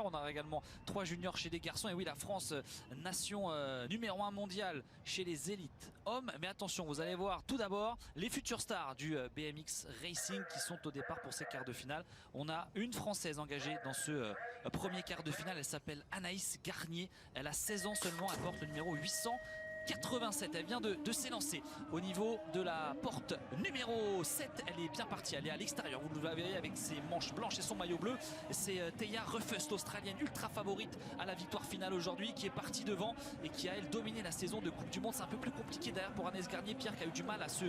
On a également 3 juniors chez les garçons. Et oui, la France, nation numéro 1 mondiale chez les élites hommes. Mais attention, vous allez voir tout d'abord les futures stars du BMX Racing qui sont au départ pour ces quarts de finale. On a une Française engagée dans ce premier quart de finale. Elle s'appelle Anaïs Garnier. Elle a 16 ans seulement. Elle porte le numéro 887. Elle vient de s'élancer au niveau de la porte numéro 7. Elle est bien partie, elle est à l'extérieur. Vous le verrez avec ses manches blanches et son maillot bleu. C'est Teya Rufus, l'Australienne ultra favorite à la victoire finale aujourd'hui, qui est partie devant et qui a elle dominé la saison de Coupe du Monde. C'est un peu plus compliqué derrière pour Anaïs Garnier, Pierre, qui a eu du mal à se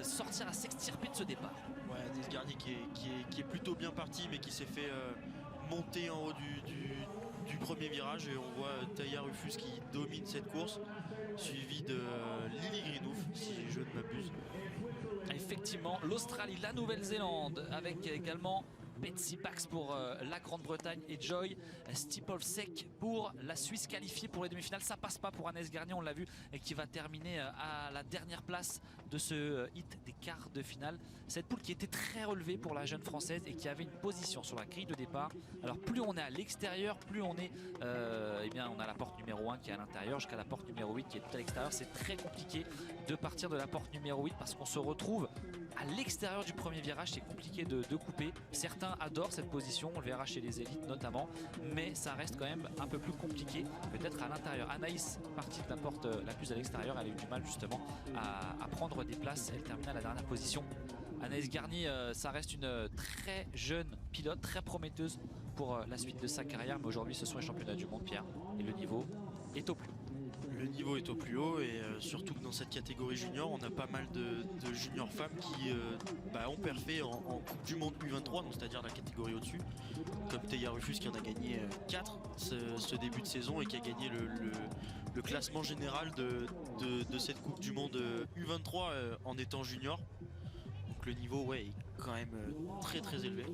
sortir, à s'extirper de ce départ. Ouais, Anaïs Garnier qui est plutôt bien partie, mais qui s'est fait monter en haut du premier virage, et on voit Teya Rufus qui domine cette course, suivi de Lily Greenough, si je ne m'abuse. Effectivement, l'Australie, la Nouvelle-Zélande, avec également Betsy Pax pour la Grande-Bretagne et Joy Stipolsek pour la Suisse, qualifiée pour les demi-finales. Ça passe pas pour Anaïs Garnier, on l'a vu, et qui va terminer à la dernière place de ce hit des quarts de finale. Cette poule qui était très relevée pour la jeune Française et qui avait une position sur la grille de départ. Alors plus on est à l'extérieur, plus on est eh bien, on a la porte numéro 1 qui est à l'intérieur jusqu'à la porte numéro 8 qui est tout à l'extérieur. C'est très compliqué de partir de la porte numéro 8 parce qu'on se retrouve à l'extérieur du premier virage. C'est compliqué de couper. Certains adorent cette position, on le verra chez les élites notamment, mais ça reste quand même un peu plus compliqué peut-être à l'intérieur. Anaïs, partie de la porte la plus à l'extérieur, elle a eu du mal justement à prendre des places. Elle termine à la dernière position. Anaïs Garnier, ça reste une très jeune pilote, très prometteuse pour la suite de sa carrière, mais aujourd'hui ce sont les championnats du monde, Pierre, et le niveau est au plus haut. Le niveau est au plus haut, et surtout que dans cette catégorie junior, on a pas mal de juniors femmes qui ont perfé en Coupe du Monde U23, c'est-à-dire la catégorie au-dessus, comme Teya Rufus qui en a gagné 4 ce début de saison et qui a gagné le classement général de cette Coupe du Monde U23 en étant junior. Donc le niveau est quand même très très élevé.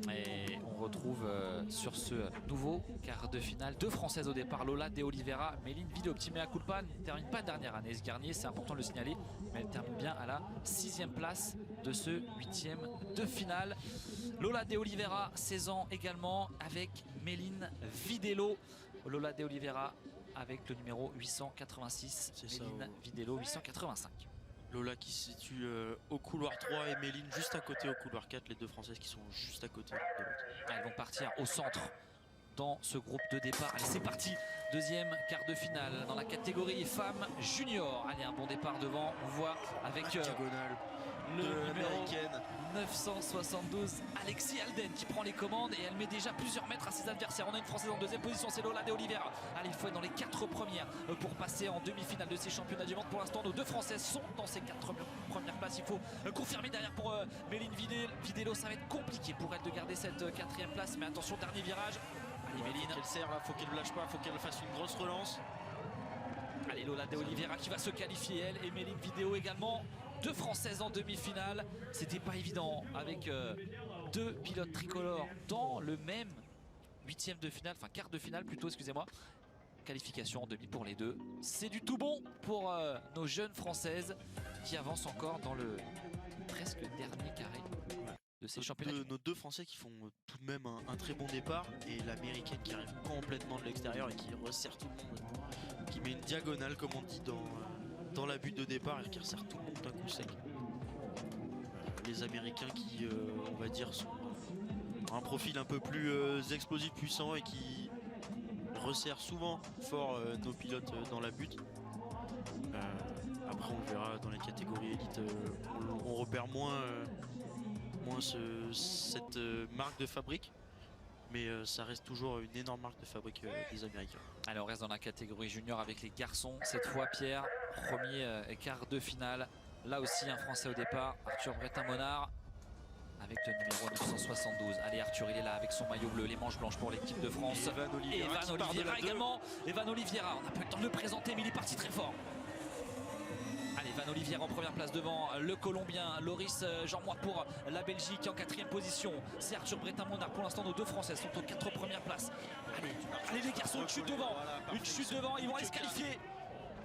Et on retrouve sur ce nouveau quart de finale 2 Françaises au départ, Lola De Oliveira, Méline Videopti. Mea culpa, ne termine pas dernière Anaïs Garnier, c'est important de le signaler, mais elle termine bien à la 6e place de ce 8e de finale. Lola De Oliveira, 16 ans également, avec Méline Videlo. Lola De Oliveira avec le numéro 886, Méline Videlo 885. Lola qui se situe au couloir 3 et Méline juste à côté au couloir 4, les 2 Françaises qui sont juste à côté de l'autre. Elles vont partir au centre dans ce groupe de départ. Allez, c'est parti, deuxième quart de finale dans la catégorie femmes junior. Allez, un bon départ devant, on voit avec diagonale le numéro américaine 972, Alexis Alden qui prend les commandes et elle met déjà plusieurs mètres à ses adversaires. On a une Française en deuxième position, c'est Lola De Oliveira. Allez, il faut être dans les 4 premières pour passer en demi-finale de ces championnats du monde. Pour l'instant, nos 2 Françaises sont dans ces 4 premières places. Il faut confirmer derrière pour Méline Videlo. Ça va être compliqué pour elle de garder cette 4e place, mais attention, dernier virage. Allez, Méline, faut qu'elle serre là, faut qu'elle ne lâche pas, faut qu'elle fasse une grosse relance. Allez, Lola De Oliveira qui va se qualifier, elle, et Méline Videlo également. 2 Françaises en demi-finale, c'était pas évident avec 2 pilotes tricolores dans le même 8e de finale, enfin quart de finale plutôt, excusez-moi. Qualification en demi pour les 2. C'est du tout bon pour nos jeunes Françaises qui avancent encore dans le presque dernier carré de ces championnats. Nos 2 Français qui font tout de même un très bon départ, et l'américaine qui arrive complètement de l'extérieur et qui resserre tout le monde, qui met une diagonale comme on dit dans la butte de départ et qui resserre tout le monde d'un coup sec. Les Américains qui, on va dire, ont un profil un peu plus explosif, puissant, et qui resserrent souvent fort nos pilotes dans la butte. Après on le verra dans les catégories élites, on repère moins cette marque de fabrique. Mais ça reste toujours une énorme marque de fabrique des Américains. Allez, on reste dans la catégorie junior avec les garçons. Cette fois, Pierre, premier quart de finale. Là aussi, un Français au départ, Arthur Bretin-Monard, avec le numéro 972. Allez, Arthur, il est là avec son maillot bleu, les manches blanches pour l'équipe de France. Et Evan Oliveira également. Evan Oliveira, on n'a pas eu le temps de le présenter, mais il est parti très fort. Allez, Evan Oliveira en première place devant le Colombien Loris Jean-Moi pour la Belgique en 4e position. C'est Arthur Bretin-Monard. Pour l'instant, nos 2 Françaises sont aux 4 premières places. Allez les garçons, une chute devant. Une chute devant, ils vont aller se qualifier.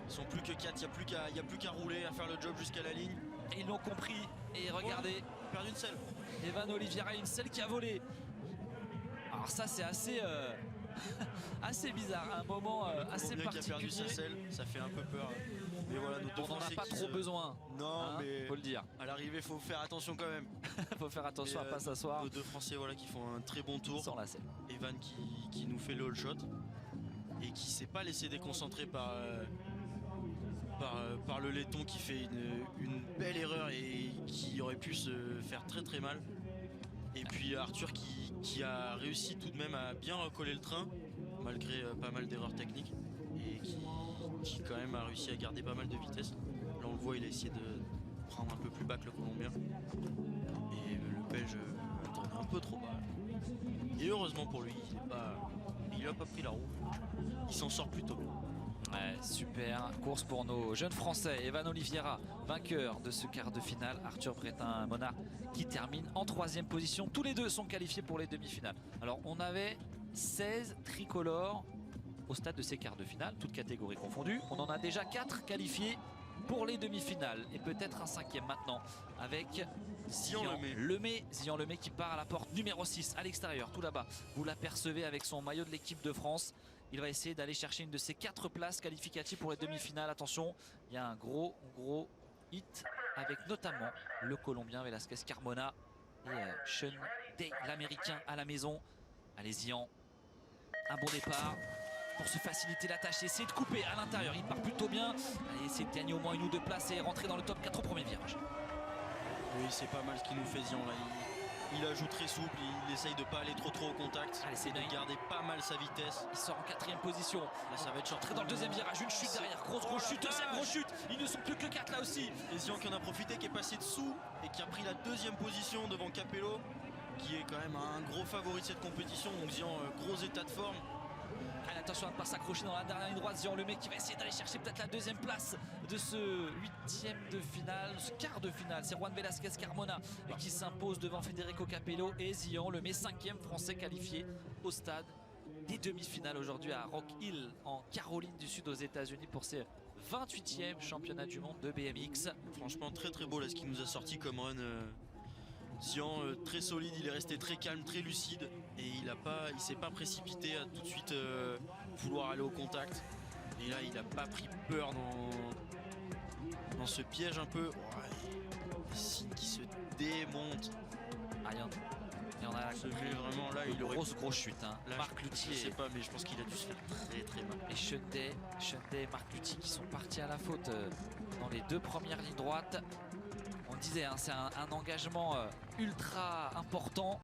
Ils sont plus que 4, il n'y a plus qu'à rouler, à faire le job jusqu'à la ligne. Et ils l'ont compris. Et regardez, perdu une selle. Evan Oliveira, une selle qui a volé. Alors ça, c'est assez assez bizarre, un moment assez Qui a perdu sa particulier. selle, ça fait un peu peur. Mais voilà, nos deux On n'en a Français pas qui trop se- besoin, Non, hein, mais faut le dire. à l'arrivée, faut faire attention quand même. Faut faire attention Et, à pas s'asseoir Nos deux Français voilà, qui font un très bon tour. sans la selle. Evan qui nous fait le all shot et qui s'est pas laissé déconcentrer par le laiton qui fait une belle erreur et qui aurait pu se faire très très mal. Et puis Arthur qui a réussi tout de même à bien recoller le train malgré pas mal d'erreurs techniques et qui quand même a réussi à garder pas mal de vitesse. Là on le voit, il a essayé de prendre un peu plus bas que le Colombien et le Belge tourne un peu trop bas. Et heureusement pour lui, il a pas pris la roue. Il s'en sort plutôt bien. Ouais, super course pour nos jeunes Français. Evan Oliveira, vainqueur de ce quart de finale. Arthur Bretin-Monard qui termine en 3e position. Tous les deux sont qualifiés pour les demi-finales. Alors on avait 16 tricolores au stade de ces quarts de finale, toutes catégories confondues. On en a déjà 4 qualifiés pour les demi-finales et peut-être un 5e maintenant avec Zian Lemay. Zian Lemay qui part à la porte numéro 6 à l'extérieur, tout là-bas. Vous l'apercevez avec son maillot de l'équipe de France. Il va essayer d'aller chercher une de ses 4 places qualificatives pour les demi-finales. Attention, il y a un gros hit avec notamment le Colombien Velasquez Carmona et Sean Day, l'Américain à la maison. Allez Zian, un bon départ pour se faciliter la tâche, essayer de couper à l'intérieur. Il part plutôt bien. Allez, essayer de gagner au moins 1 ou 2 places et rentrer dans le top 4 au premier virage. Oui, c'est pas mal ce qu'il nous fait Zian là. Il la joue très souple, il essaye de pas aller trop au contact. Allez, c'est de dingue. garder pas mal sa vitesse. Il sort en 4e position. Là, ça va être short. Entré dans le 2e virage, une chute derrière, grosse chute, deuxième grosse chute. Ils ne sont plus que 4 là aussi. Et Zian qui en a profité, qui est passé dessous et qui a pris la 2e position devant Capello, qui est quand même un gros favori de cette compétition. Donc Zian, gros état de forme. Allez, attention à ne pas s'accrocher dans la dernière ligne droite. Zian Lemay qui va essayer d'aller chercher peut-être la 2e place de ce 8e de finale, ce quart de finale. C'est Juan Velasquez Carmona qui s'impose devant Federico Capello et Zian Lemay, 5e français qualifié au stade des demi-finales aujourd'hui à Rock Hill en Caroline du Sud aux États-Unis pour ses 28e championnats du monde de BMX. Franchement très beau là ce qu'il nous a sorti comme run. Zian très solide, il est resté très calme, très lucide et il s'est pas précipité à tout de suite vouloir aller au contact. Et là il a pas pris peur dans ce piège un peu. Signe qui se démonte. Il y en a Se met vraiment là, il aurait grosse chute. Hein. là, Marc je Luthier sais pas, mais je pense qu'il a dû se faire très mal. et Sean Day et Marc Luthier qui sont partis à la faute dans les 2 premières lignes droites. On le disait, hein, c'est un engagement ultra important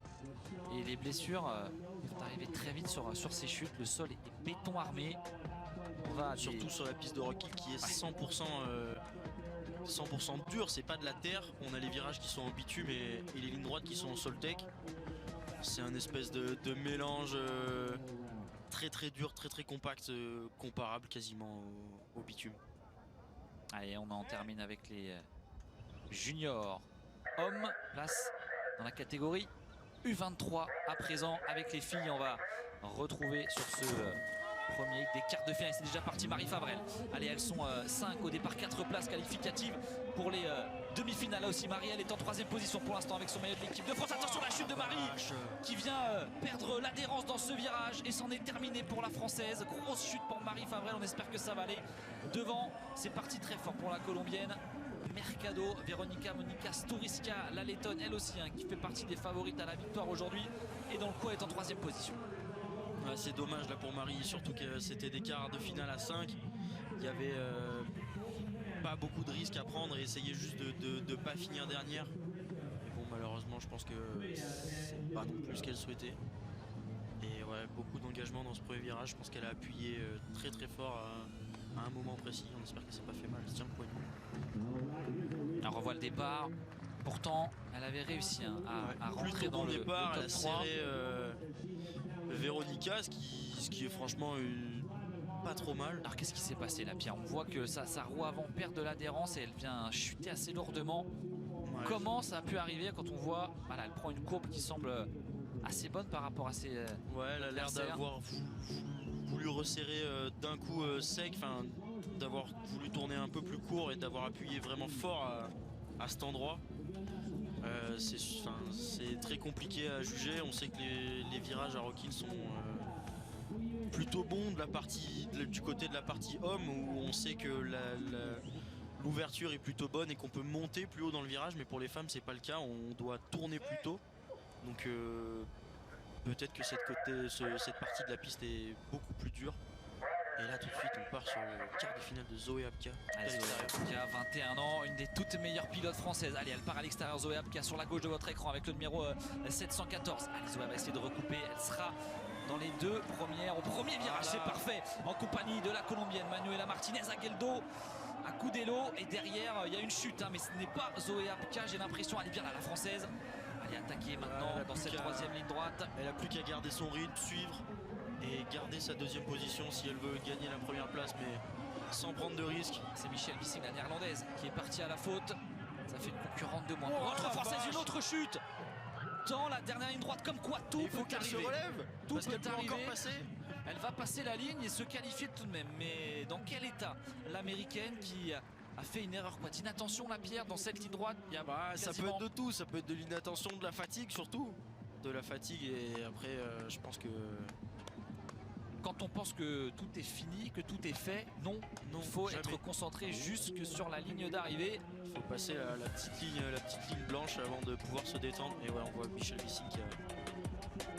et les blessures vont arriver très vite sur ces chutes. Le sol est béton armé. On va Surtout sur la piste de Rock Hill qui est 100% dur, c'est pas de la terre. On a les virages qui sont en bitume et les lignes droites qui sont en Soltec. C'est un espèce de mélange très dur, très compact, comparable quasiment au bitume. Allez, on en termine avec les juniors hommes. Place dans la catégorie U23 à présent. Avec les filles, on va retrouver sur ce premier des quarts de finale. C'est déjà parti, Marie Favrel. Allez, elles sont 5 au départ, 4 places qualificatives pour les demi-finales. Là aussi, Marie, elle est en 3e position pour l'instant avec son maillot de l'équipe de France. Attention, la chute de Marie qui vient perdre l'adhérence dans ce virage et c'en est terminé pour la Française. Grosse chute pour Marie Favrel, on espère que ça va aller devant. C'est parti très fort pour la Colombienne. Mercado, Veronica Monica Sturiska, la lettonne, elle aussi, hein, qui fait partie des favorites à la victoire aujourd'hui. Et dans le coup, elle est en 3e position. Ouais, c'est dommage là pour Marie, surtout que c'était des quarts de finale à 5. Il y avait pas beaucoup de risques à prendre et essayer juste de pas finir dernière. Mais bon, malheureusement, je pense que c'est pas non plus ce qu'elle souhaitait. Et ouais, beaucoup d'engagement dans ce premier virage. Je pense qu'elle a appuyé très fort à un moment précis. On espère que ça n'a pas fait mal. Elle se tient le poignet. On revoit le départ. Pourtant, elle avait réussi hein, à rentrer dans le départ. top Elle a 3. serré Veronica, ce qui est franchement pas trop mal. Alors qu'est-ce qui s'est passé là, Pierre? On voit que sa roue avant perd de l'adhérence et elle vient chuter assez lourdement. Ouais. Comment ça a pu arriver quand on voit, voilà, elle prend une courbe qui semble assez bonne par rapport à ses... Ouais, elle a l'air d'avoir voulu resserrer d'un coup sec, enfin d'avoir voulu tourner un peu plus court et d'avoir appuyé vraiment fort à cet endroit. C'est très compliqué à juger. On sait que les virages à Rock Hill plutôt bon du côté de la partie homme, où on sait que l'ouverture est plutôt bonne et qu'on peut monter plus haut dans le virage, mais pour les femmes c'est pas le cas, on doit tourner plus tôt. Donc peut-être que cette partie de la piste est beaucoup plus dure. Et là tout de suite on part sur le quart de finale de Zoé Apka. Zoé Apka, 21 ans, une des toutes meilleures pilotes françaises. Allez, elle part à l'extérieur, Zoé Apka sur la gauche de votre écran avec le numéro 714. Allez, Zoé va essayer de recouper, elle sera dans les deux premières, au premier virage, c'est parfait, en compagnie de la Colombienne Manuela Martinez Agueldo, à Cudelo, et derrière il y a une chute, hein, mais ce n'est pas Zoé Apka, j'ai l'impression, elle est bien là, la française. Elle est attaquée maintenant dans cette troisième ligne droite. Elle n'a plus qu'à garder son rythme, suivre et garder sa deuxième position si elle veut gagner la première place, mais sans prendre de risques. C'est Michèle Wissing, la néerlandaise, qui est partie à la faute. Ça fait une concurrente de moins. Pour notre française, une autre chute dans la dernière ligne droite, comme quoi tout peut qu'elle arriver. se relève, tout parce peut qu'elle peut arriver. encore passer. Elle va passer la ligne et se qualifier tout de même. Mais dans quel état l'américaine qui a fait une erreur, quoi, d'inattention, la Pierre, dans cette ligne droite? Il y a ça peut être de tout, ça peut être de l'inattention, de la fatigue surtout. De la fatigue, et après je pense que quand on pense que tout est fini, que tout est fait, non, il faut être concentré jusque sur la ligne d'arrivée. Il faut passer la petite ligne blanche avant de pouvoir se détendre. Et ouais, on voit Michèle Wissing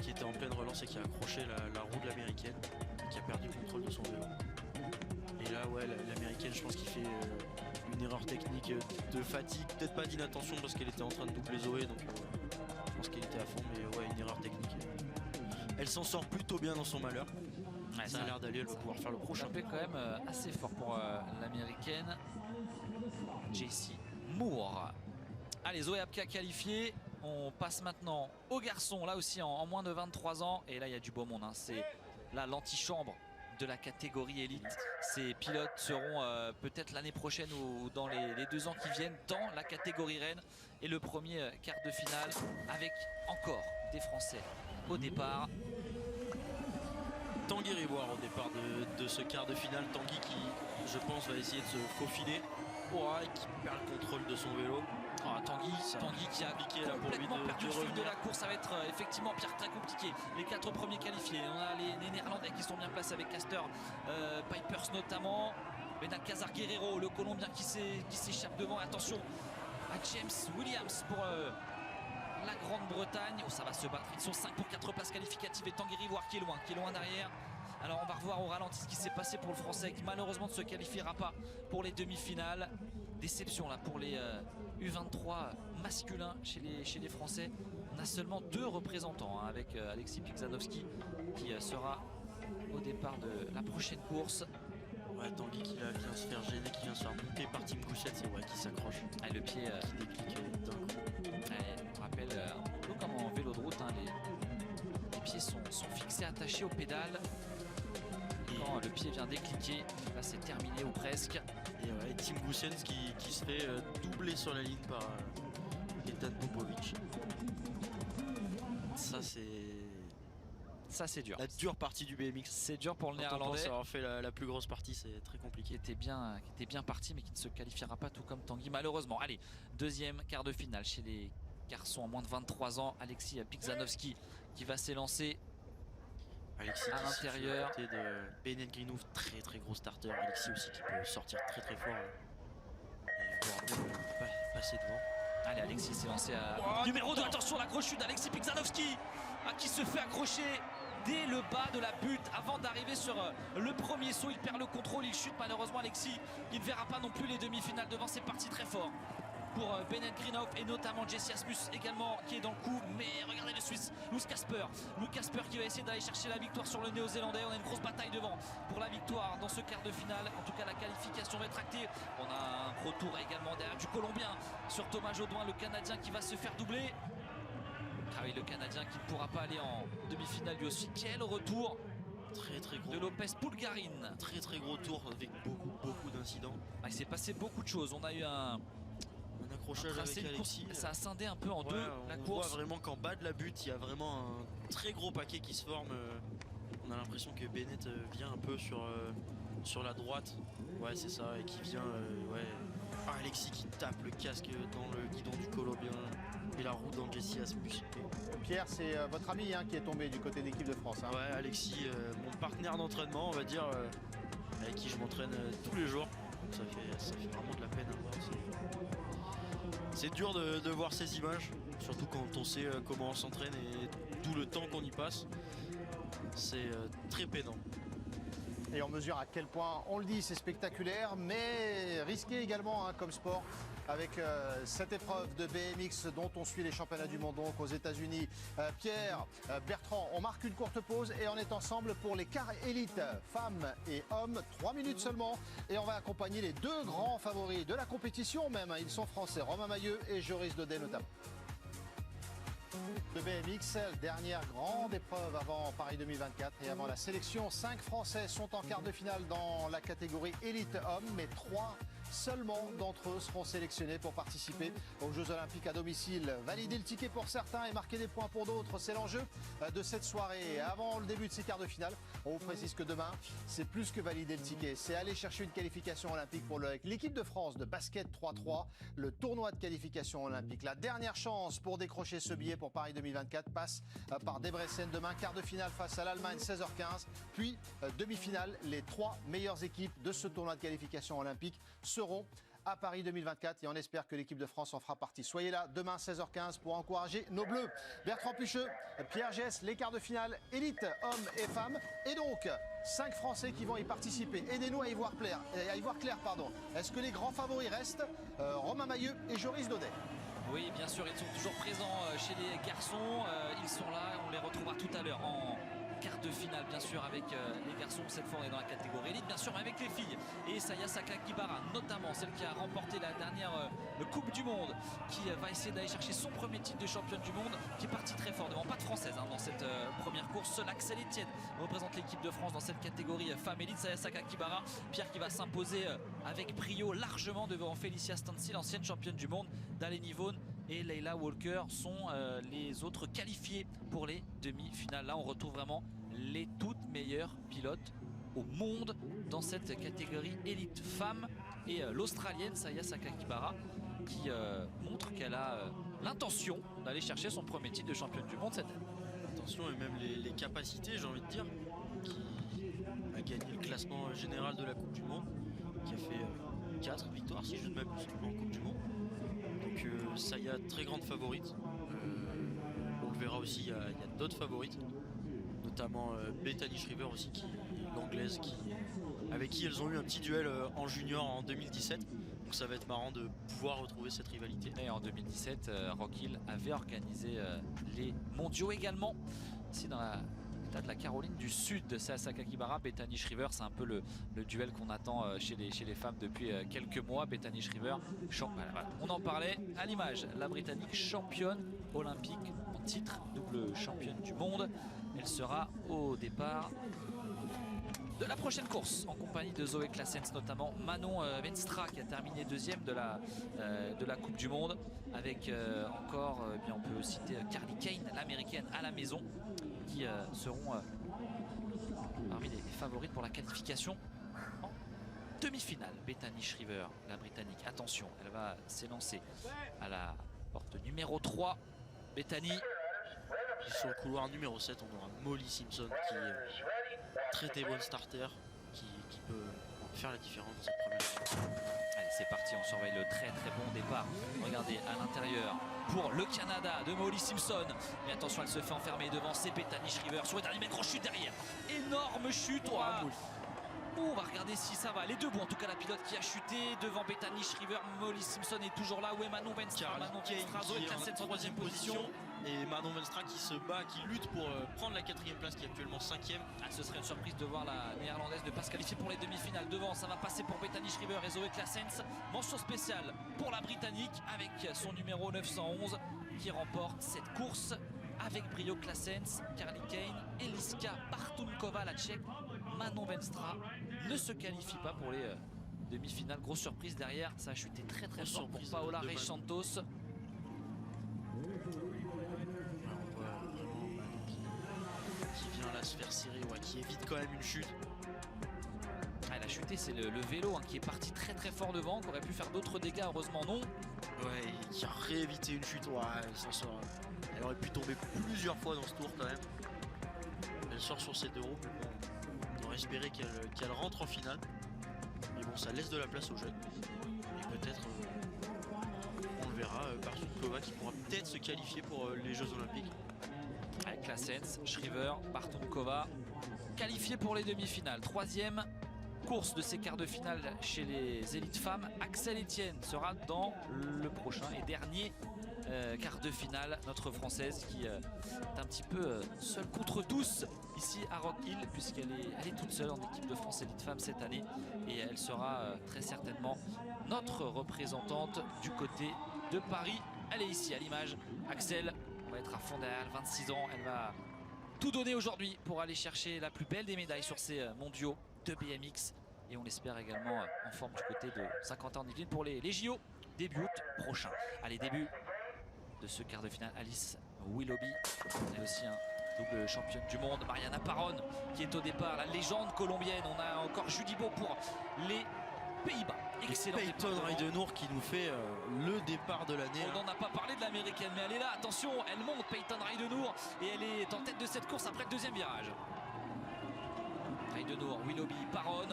qui était en pleine relance et qui a accroché la roue de l'américaine, qui a perdu le contrôle de son vélo. Et là, ouais, l'américaine, je pense qu'il fait une erreur technique de fatigue, peut-être pas d'inattention parce qu'elle était en train de doubler Zoé, donc je pense qu'elle était à fond, mais ouais, une erreur technique. Elle s'en sort plutôt bien dans son malheur. Ouais, ça a l'air d'aller, elle va pouvoir faire le prochain. Un quand même assez fort pour l'américaine Jessie Moore. Allez, Zoé Apka qualifiée. On passe maintenant aux garçons, là aussi en moins de 23 ans. Et là, il y a du beau monde, hein. C'est là l'antichambre de la catégorie élite. Ces pilotes seront peut-être l'année prochaine ou dans les 2 ans qui viennent dans la catégorie reine. Et le premier quart de finale avec encore des Français au départ. Tanguy Rivoire au départ de ce quart de finale. Tanguy qui, je pense, va essayer de se faufiler. Et qui perd le contrôle de son vélo. Tanguy qui a complètement perdu le fil de la course. Ça va être effectivement, Pierre, très compliqué. Les 4 premiers qualifiés. On a les Néerlandais qui sont bien placés avec Caster Pipers notamment. Benalcázar Guerrero, le Colombien qui s'échappe devant. Attention à James Williams pour la Grande-Bretagne. Ça va se battre. Ils sont 5 pour 4 places qualificatives. Et Tanguy Rivoire qui est loin derrière. Alors on va revoir au ralenti ce qui s'est passé pour le Français qui malheureusement ne se qualifiera pas pour les demi-finales. Déception là pour les U23 masculins chez les Français. On a seulement 2 représentants, hein, avec Alexis Pixanowski qui sera au départ de la prochaine course. Ouais, Tanguy qui vient se faire gêner, qui vient se faire monter par Tim Couchette, c'est qui s'accroche. Le pied qui déclique d'un coup. On rappelle un peu comme en vélo de route, hein, les pieds sont fixés, attachés aux pédales. Quand le pied vient décliquer, là c'est terminé ou presque. Et ouais, Tim Goossens qui se fait doubler sur la ligne par Ethan Popovic. Ça c'est dur. La dure partie du BMX. C'est dur pour le Néerlandais. On pense avoir fait la plus grosse partie, c'est très compliqué. Qui était bien parti, mais qui ne se qualifiera pas tout comme Tanguy malheureusement. Allez, deuxième quart de finale chez les garçons en moins de 23 ans. Alexis Pixanowski qui va s'élancer. Alexis à l'intérieur de Bennett Greenhoff, très gros starter. Alexis aussi qui peut sortir très fort et voir passer devant. Allez, Alexis s'est lancé à numéro 2. Attention, la grosse chute d'Alexis Pixanowski qui se fait accrocher dès le bas de la butte avant d'arriver sur le premier saut. Il perd le contrôle, il chute malheureusement. Alexis qui ne verra pas non plus les demi-finales devant. C'est parti très fort pour Bennett Greenhoff et notamment Jesse Asmus également qui est dans le coup. Mais regardez le Suisse, Luke Casper qui va essayer d'aller chercher la victoire sur le Néo-Zélandais. On a une grosse bataille devant pour la victoire dans ce quart de finale. En tout cas, la qualification va être actée. On a un retour également derrière du Colombien sur Thomas Jaudoin, le Canadien qui va se faire doubler. Ah oui, le Canadien qui ne pourra pas aller en demi-finale lui aussi. Quel retour très gros de Lopez Pulgarin. Très gros tour avec beaucoup d'incidents. Il s'est passé beaucoup de choses. On a eu un accrochage avec Alexis. Ça a scindé un peu en deux la course. On voit vraiment qu'en bas de la butte, il y a vraiment un très gros paquet qui se forme. On a l'impression que Bennett vient un peu sur la droite. Ouais, c'est ça. Et qui vient. Alexis qui tape le casque dans le guidon du Colombien. et la roue d'Angessi Asmus. Pierre, c'est votre ami qui est tombé du côté de l'équipe de France. Ouais, Alexis, mon partenaire d'entraînement, on va dire, avec qui je m'entraîne tous les jours. Donc ça fait vraiment de la peine à voir. C'est dur de voir ces images, surtout quand on sait comment on s'entraîne et tout le temps qu'on y passe. C'est très pédant. Et on mesure à quel point, on le dit, c'est spectaculaire, mais risqué également comme sport, avec cette épreuve de BMX dont on suit les championnats du monde donc aux États-Unis. Pierre, Bertrand, on marque une courte pause et on est ensemble pour les quarts élites, femmes et hommes, 3 minutes seulement. Et on va accompagner les deux grands favoris de la compétition même. Ils sont français, Romain Mailleux et Joris Daudet notamment. De BMX, dernière grande épreuve avant Paris 2024 et avant la sélection. 5 Français sont en quart de finale dans la catégorie élite homme, mais 3 seulement d'entre eux seront sélectionnés pour participer aux Jeux Olympiques à domicile. Valider le ticket pour certains et marquer des points pour d'autres, c'est l'enjeu de cette soirée. Avant le début de ces quarts de finale, on vous précise que demain, c'est plus que valider le ticket. C'est aller chercher une qualification olympique pour l'équipe de France de basket 3-3, le tournoi de qualification olympique. La dernière chance pour décrocher ce billet pour Paris 2024 passe par Debrecen demain, quart de finale face à l'Allemagne 16h15, puis demi-finale. Les 3 meilleures équipes de ce tournoi de qualification olympique seront à Paris 2024 et on espère que l'équipe de France en fera partie. Soyez là demain 16h15 pour encourager nos Bleus. Bertrand Pucheux, Pierre Gess, les quarts de finale élite hommes et femmes et donc 5 Français qui vont y participer. Aidez-nous à y voir clair. Est-ce que les grands favoris restent Romain Mailleux et Joris Daudet? Oui, bien sûr, ils sont toujours présents chez les garçons. Ils sont là, on les retrouvera tout à l'heure en quart de finale, bien sûr, avec les garçons. Cette fois, on est dans la catégorie élite, bien sûr, mais avec les filles. Et Saya Sakakibara, notamment celle qui a remporté la dernière Coupe du Monde, qui va essayer d'aller chercher son premier titre de championne du monde, qui est partie très fort devant. Pas de française dans cette première course. Seul Axel Etienne représente l'équipe de France dans cette catégorie femme élite. Saya Sakakibara, Pierre qui va s'imposer avec brio largement devant Felicia Stanzi, l'ancienne championne du monde. Daleni Vaughan et Leila Walker sont les autres qualifiés pour les demi-finales. Là, on retrouve vraiment les toutes meilleures pilotes au monde dans cette catégorie élite femmes. Et l'Australienne Saya Sakakibara qui montre qu'elle a l'intention d'aller chercher son premier titre de championne du monde cette année. Attention, et même les capacités, j'ai envie de dire, qui a gagné le classement général de la Coupe du Monde, qui a fait 4 victoires, si je ne m'abuse, en Coupe du Monde. Donc Saya, très grande favorite. On le verra aussi, il y a d'autres favorites, notamment Bethany Shriver aussi, l'anglaise, avec qui elles ont eu un petit duel en junior en 2017. Donc ça va être marrant de pouvoir retrouver cette rivalité. Et en 2017, Rock Hill avait organisé les mondiaux également. Ici dans l'État de la Caroline du Sud, Saya Sakakibara, Bethany Shriver, c'est un peu le duel qu'on attend chez les femmes depuis quelques mois. Bethany Shriver, on en parlait à l'image, la Britannique championne olympique en titre, double championne du monde. Elle sera au départ de la prochaine course en compagnie de Zoé Claessens, notamment Manon Venstra qui a terminé deuxième de la Coupe du Monde, avec encore, bien on peut citer Carly Kane, l'américaine à la maison, qui seront parmi les favorites pour la qualification en demi-finale. Bethany Shriver, la Britannique, attention, elle va s'élancer à la porte numéro 3. Bethany. Et sur le couloir numéro 7, on aura Molly Simpson qui est très bonne starter, qui peut faire la différence dans cette première série. Allez, c'est parti, on surveille le très bon départ. Regardez à l'intérieur pour le Canada de Molly Simpson. Mais attention, elle se fait enfermer devant, c'est Bethany Shriver sur le dernier mètre, grosse chute derrière. Énorme chute. On va regarder si ça va. Les deux bons, en tout cas la pilote qui a chuté devant Bethany Shriver. Molly Simpson est toujours là. Où est Manon Venstra? Manon Venstra, Zoé Claessens en troisième position. Et Manon Venstra qui se bat, qui lutte pour prendre la 4e place, qui est actuellement 5e. Ce serait une surprise de voir la néerlandaise ne pas se qualifier pour les demi-finales. Devant, ça va passer pour Bethany Shriver et Zoé Claessens. Mention spéciale pour la Britannique avec son numéro 911 qui remporte cette course avec brio. Claessens, Carly Kane, Eliska Bartunkova, la Tchèque. Manon Venstra ne se qualifie pas pour les demi-finales. Grosse surprise derrière, ça a chuté très fort pour Paola Reis-Santos. Qui vient là se faire serrer, qui évite quand même une chute. Elle a chuté, c'est le vélo qui est parti très fort devant, qui aurait pu faire d'autres dégâts, heureusement non. Ouais, qui a réévité une chute. Ouais, elle aurait pu tomber plusieurs fois dans ce tour quand même. Elle sort sur ses 2 roues. On aurait espéré qu'elle rentre en finale. Mais bon, ça laisse de la place aux jeunes. Et peut-être, on le verra, Bartunkova qui pourra peut-être se qualifier pour les Jeux Olympiques. Avec Claessens, Shriver, Bartunkova qualifiés pour les demi-finales. 3e course de ces quarts de finale chez les élites femmes. Axel Etienne sera dans le prochain et dernier quart de finale. Notre Française qui est un petit peu seule contre tous ici à Rock Hill, puisqu'elle est toute seule en équipe de France élite femmes cette année, et elle sera très certainement notre représentante du côté de Paris. Elle est ici à l'image. Axel va être à fond derrière, 26 ans, elle va tout donner aujourd'hui pour aller chercher la plus belle des médailles sur ces mondiaux de BMX, et on l'espère également en forme du côté de Saint-Quentin-en-Yvelines pour les JO début août prochain. Allez, début de ce quart de finale. Alice Willoughby, elle est aussi un double championne du monde. Mariana Parón qui est au départ, la légende colombienne. On a encore Judy Beau pour les Pays-Bas. Excellent. Peyton Ridenour qui nous fait le départ de l'année. On n'en a pas parlé de l'américaine, mais elle est là. Attention, elle monte, Peyton Ridenour, et elle est en tête de cette course après le 2e virage. Ridenour, Willoughby, Parón,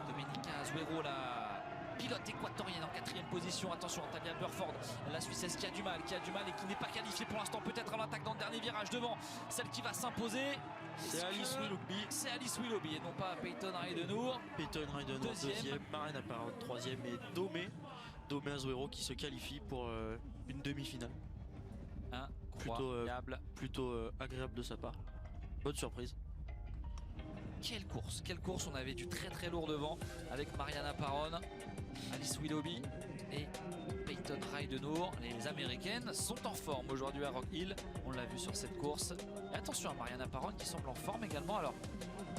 Domenica Azuero, la pilote équatorienne en 4e position. Attention, Talia Burford, la Suissesse qui a du mal et qui n'est pas qualifiée pour l'instant, peut-être à l'attaque dans le dernier virage devant celle qui va s'imposer. C'est Alice Willoughby. C'est Alice Willoughby et non pas Peyton Ridenour. Peyton Ridenour, 2e, Mariana Parón, 3e, et Domé Azuero qui se qualifie pour une demi-finale. Incroyable. Plutôt agréable de sa part. Bonne surprise. Quelle course, on avait du très lourd devant avec Mariana Parón, Alice Willoughby et Peyton Ridenour. Les américaines sont en forme aujourd'hui à Rock Hill, on l'a vu sur cette course. Et attention à Mariana Parón qui semble en forme également. Alors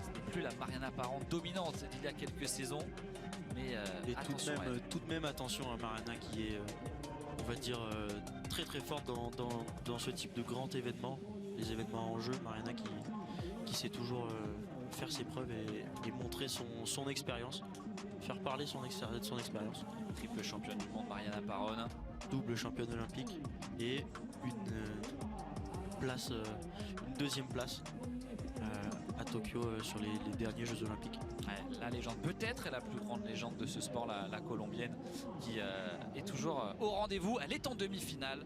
ce n'est plus la Mariana Parón dominante d'il y a quelques saisons, mais attention, tout de même attention à Mariana qui est on va dire très forte dans ce type de grand événement, les événements en jeu. Mariana qui sait toujours faire ses preuves et montrer son expérience, faire parler son expérience. Triple championne du monde Mariana Parón, double championne olympique et une 2e place à Tokyo sur les derniers Jeux Olympiques. Ouais, la légende, peut-être la plus grande légende de ce sport, la colombienne, qui est toujours au rendez-vous. Elle est en demi-finale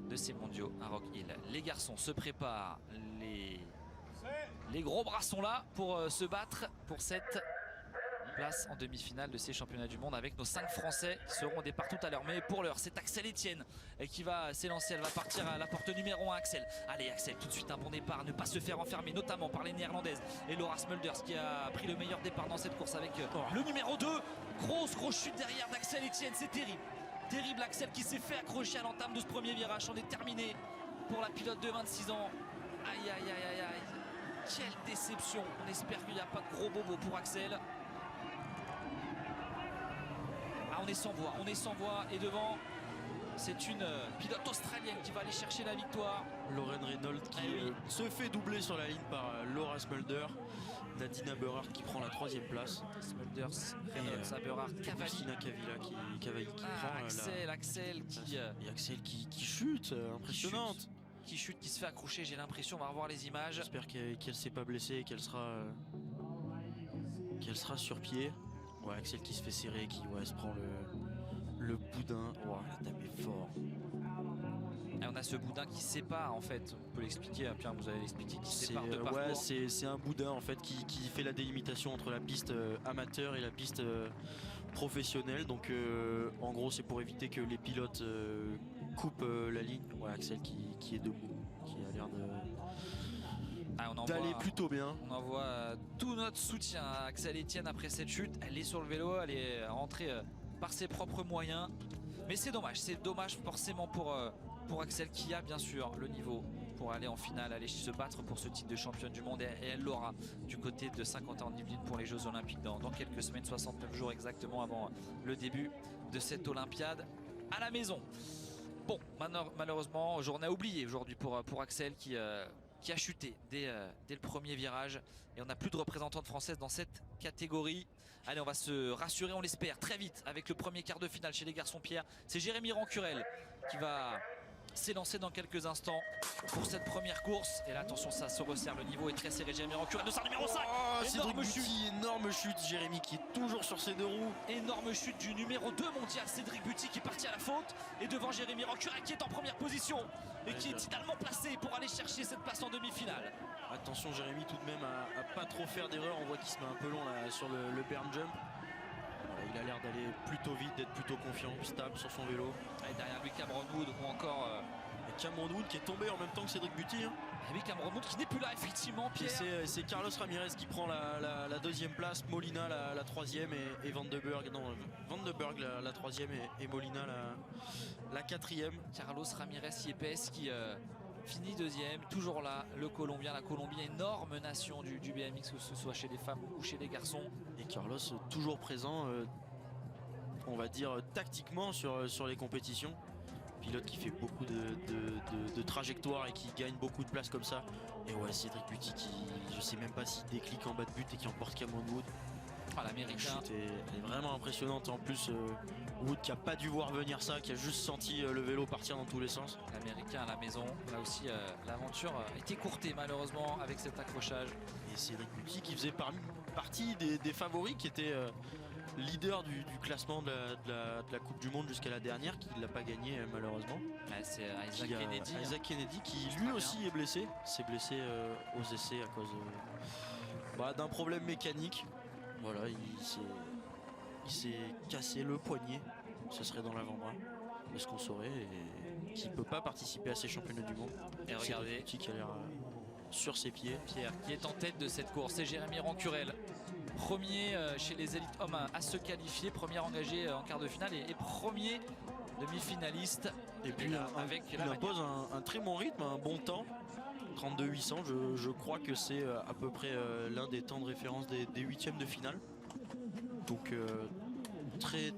de ces mondiaux à Rock Hill. Les garçons se préparent, les gros bras sont là pour se battre pour cette place en demi-finale de ces championnats du monde, avec nos 5 Français qui seront au départ tout à l'heure. Mais pour l'heure, c'est Axel Etienne qui va s'élancer. Elle va partir à la porte numéro 1. Axel, allez Axel, tout de suite un bon départ, ne pas se faire enfermer notamment par les néerlandaises et Laura Smulders qui a pris le meilleur départ dans cette course avec le numéro 2. Grosse chute derrière d'Axel Etienne, c'est terrible Axel qui s'est fait accrocher à l'entame de ce premier virage. On est terminé pour la pilote de 26 ans. Aïe. Quelle déception. On espère qu'il n'y a pas de gros bobo pour Axel. On est sans voix, et devant c'est une pilote australienne qui va aller chercher la victoire. Lauren Reynolds qui se fait doubler sur la ligne par Laura Smulder. Nadine Aberhart qui prend la 3e place. Smulders, Reynolds, Aberhart, Cavalli. Christina Cavalli qui prend Axel qui et Axel qui chute, impressionnante. Qui se fait accrocher, j'ai l'impression. On va revoir les images. J'espère qu'elle s'est pas blessée et qu'elle sera sur pied. Ouais, Axel qui se fait serrer, qui se prend le boudin. Oh, la dame est fort. Et on a ce boudin qui sépare, en fait, on peut l'expliquer, Pierre, vous allez l'expliquer, qui sépare de parcours. Ouais, c'est un boudin en fait qui fait la délimitation entre la piste amateur et la piste professionnelle. Donc en gros c'est pour éviter que les pilotes coupent la ligne. Ouais, Axel qui est debout, qui a l'air d'aller plutôt bien. On envoie tout notre soutien à Axel Etienne après cette chute. Elle est sur le vélo, elle est rentrée par ses propres moyens. Mais c'est dommage forcément pour Axel, qui a bien sûr le niveau pour aller en finale, aller se battre pour ce titre de championne du monde, et elle l'aura du côté de Saint-Quentin-en-Yvelines pour les Jeux Olympiques dans quelques semaines, 69 jours exactement avant le début de cette Olympiade à la maison. Bon, malheureusement, journée oubliée aujourd'hui pour Axel qui qui a chuté dès le premier virage. Et on n'a plus de représentante française dans cette catégorie. Allez, on va se rassurer, on l'espère, très vite avec le premier quart de finale chez les garçons Pierre. C'est Jérémy Rancurel qui va s'élancer dans quelques instants pour cette première course. Et là, attention, ça se resserre, le niveau est très serré. Jérémy Rancurel de sa numéro 5. Énorme chute, Jérémy qui est toujours sur ses deux roues. Énorme chute du numéro 2 mondial, Cédric Buty, qui est parti à la faute. Et devant Jérémy Rancurel qui est en première position et qui est idéalement placé pour aller chercher cette place en demi-finale. Attention Jérémy tout de même à pas trop faire d'erreur. On voit qu'il se met un peu long là, sur le berm jump. Il a l'air d'aller plutôt vite, d'être plutôt confiant, stable sur son vélo. Et derrière lui Cameron Wood ou encore Cameron Wood qui est tombé en même temps que Cédric Buty. Et oui, Cameron Wood qui n'est plus là effectivement, Pierre. C'est Carlos Ramirez qui prend la deuxième place, Molina la troisième et Van de Berg, la troisième et Molina la quatrième. Carlos Ramirez Yepes qui finit deuxième, toujours là, le Colombien, la Colombie, énorme nation du BMX, que ce soit chez les femmes ou chez les garçons. Et Carlos toujours présent, on va dire tactiquement sur les compétitions. Pilote qui fait beaucoup de trajectoires et qui gagne beaucoup de place comme ça. Et ouais, Cédric Buty qui, je sais même pas s'il déclique en bas de but et qui emporte Cameron Wood. L'américain est vraiment impressionnante. En plus, Wood qui a pas dû voir venir ça, qui a juste senti le vélo partir dans tous les sens. L'américain à la maison. Là aussi, l'aventure a été courtée malheureusement avec cet accrochage. Et Cédric Buty qui faisait partie des favoris, qui était leader du classement de la Coupe du Monde jusqu'à la dernière, qui ne l'a pas gagné malheureusement. Ouais, c'est Isaac Kennedy qui lui aussi est blessé. S'est blessé aux essais à cause d'un problème mécanique. Voilà, il s'est cassé le poignet. Ce serait dans l'avant-bras. Est-ce qu'on saurait, et qui ne peut pas participer à ces championnats du monde. Et regardez qui a l'air sur ses pieds. Pierre qui est en tête de cette course, c'est Jérémy Rancurel. Premier chez les élites hommes à se qualifier, premier engagé en quart de finale et premier demi-finaliste. Et puis il impose un très bon rythme, un bon temps. 32-800, je crois que c'est à peu près l'un des temps de référence des huitièmes de finale. Donc très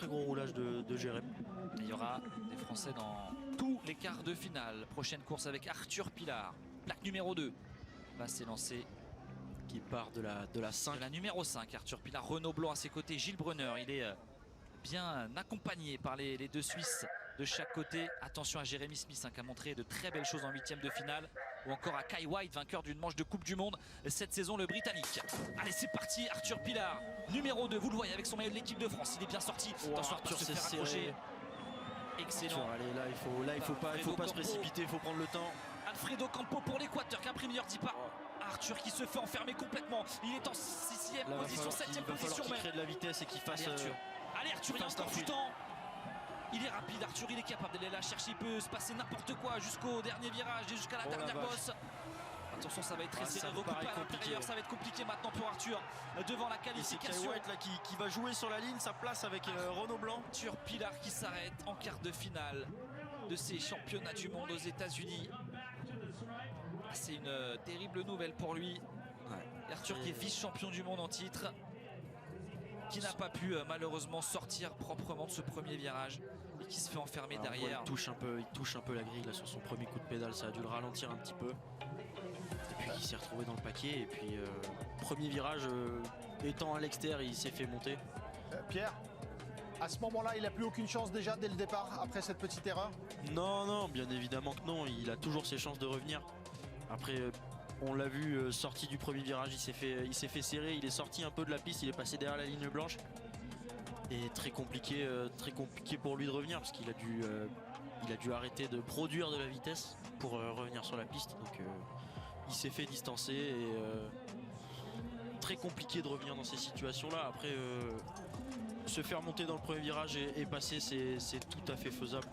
gros roulage de Jérémy. Il y aura des Français dans tous les quarts de finale. Prochaine course avec Arthur Pilar, plaque numéro 2, va s'élancer. Qui part de la 5. De la numéro 5, Arthur Pilar, Renaud Blanc à ses côtés, Gilles Brunner. Il est bien accompagné par les deux Suisses de chaque côté. Attention à Jérémy Smith qui a montré de très belles choses en huitième de finale. Ou encore à Kai White, vainqueur d'une manche de Coupe du Monde cette saison, le Britannique. Allez, c'est parti, Arthur Pilar, numéro 2, vous le voyez avec son maillot de l'équipe de France. Il est bien sorti. Attention, Arthur s'est serré. Excellent. Allez, là, il faut pas se précipiter, il faut prendre le temps. Alfredo Campo pour l'Équateur qui a pris le meilleur 10 pas. Arthur qui se fait enfermer complètement. Il est en 6e position, 7e position. Il crée de la vitesse et qu'il fasse. Allez Arthur, il y a encore du temps. Il est rapide, Arthur, il est capable d'aller la chercher. Il peut se passer n'importe quoi jusqu'au dernier virage et jusqu'à la dernière bosse. Attention, ça va être très serré, recoupé à l'intérieur. Ça va être compliqué maintenant pour Arthur devant la qualification. C'est Kai White là qui va jouer sur la ligne, sa place avec Renaud Blanc. Arthur Pilar qui s'arrête en quart de finale de ces championnats du monde aux États-Unis. C'est une terrible nouvelle pour lui. Arthur qui est vice-champion du monde en titre, qui n'a pas pu malheureusement sortir proprement de ce premier virage et qui se fait enfermer derrière. Il touche un peu la grille là sur son premier coup de pédale, ça a dû le ralentir un petit peu. Et puis il s'est retrouvé dans le paquet et puis premier virage étant à l'extérieur, il s'est fait monter. Pierre, à ce moment-là, il n'a plus aucune chance déjà dès le départ après cette petite erreur? Non, bien évidemment que non, il a toujours ses chances de revenir. Après, on l'a vu sorti du premier virage, il s'est fait serrer, il est sorti un peu de la piste, il est passé derrière la ligne blanche. Et très compliqué pour lui de revenir parce qu'il a dû arrêter de produire de la vitesse pour revenir sur la piste. Donc il s'est fait distancer et très compliqué de revenir dans ces situations-là. Après, se faire monter dans le premier virage et passer, c'est tout à fait faisable.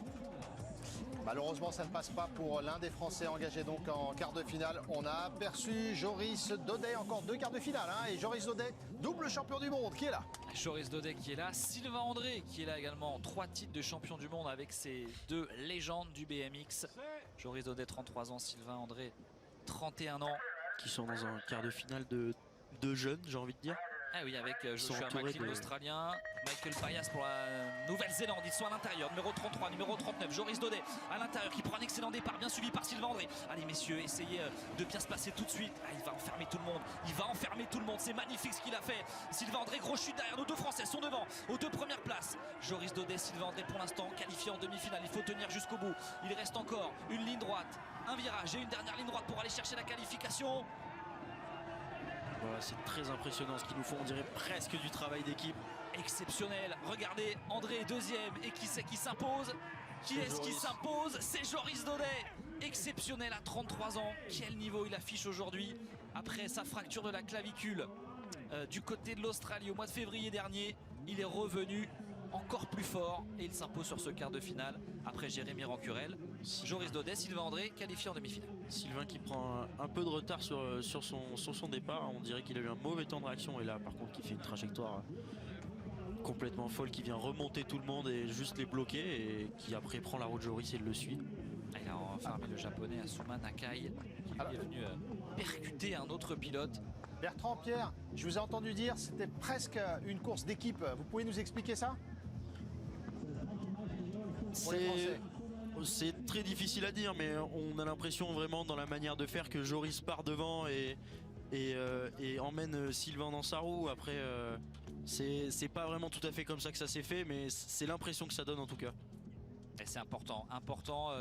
Malheureusement, ça ne passe pas pour l'un des Français engagés donc en quart de finale. On a aperçu Joris Daudet, encore 2 quarts de finale. Et Joris Daudet, double champion du monde, qui est là. Joris Daudet qui est là, Sylvain André qui est là également, 3 titres de champion du monde avec ces 2 légendes du BMX. Joris Daudet, 33 ans, Sylvain André, 31 ans. Qui sont dans un quart de finale de jeunes, j'ai envie de dire. Ah oui, avec Joshua entourés McLean, de- l'Australien, Michael Payas pour la Nouvelle-Zélande. Ils sont à l'intérieur. Numéro 33, numéro 39, Joris Daudet à l'intérieur qui prend un excellent départ, bien suivi par Sylvain André. Allez messieurs, essayez de bien se placer tout de suite. Ah, il va enfermer tout le monde. Il va enfermer tout le monde. C'est magnifique ce qu'il a fait. Sylvain André, gros chute derrière. Nos deux Français sont devant aux deux premières places. Joris Daudet, Sylvain André pour l'instant qualifié en demi-finale. Il faut tenir jusqu'au bout. Il reste encore une ligne droite, un virage et une dernière ligne droite pour aller chercher la qualification. Voilà, c'est très impressionnant ce qu'ils nous font, on dirait presque du travail d'équipe. Exceptionnel. Regardez, André est deuxième. Et qui c'est qui s'impose? Qui C'est est-ce qui Joris. s'impose? C'est Joris Daudet. Exceptionnel à 33 ans. Quel niveau il affiche aujourd'hui après sa fracture de la clavicule du côté de l'Australie au mois de février dernier. Il est revenu encore plus fort et il s'impose sur ce quart de finale après Jérémy Rancurel. Joris Daudet, Sylvain André qualifié en demi-finale. Sylvain qui prend un peu de retard sur son départ, on dirait qu'il a eu un mauvais temps de réaction et là par contre qui fait une trajectoire complètement folle, qui vient remonter tout le monde et juste les bloquer et qui après prend la route Joris et le suit. Il a enfermé le japonais Asuma Nakai qui lui est venu percuter un autre pilote. Bertrand, Pierre, je vous ai entendu dire c'était presque une course d'équipe. Vous pouvez nous expliquer ça? Pour les Français. C'est très difficile à dire, mais on a l'impression vraiment dans la manière de faire que Joris part devant et emmène Sylvain dans sa roue. Après, c'est pas vraiment tout à fait comme ça que ça s'est fait, mais c'est l'impression que ça donne en tout cas. Et c'est important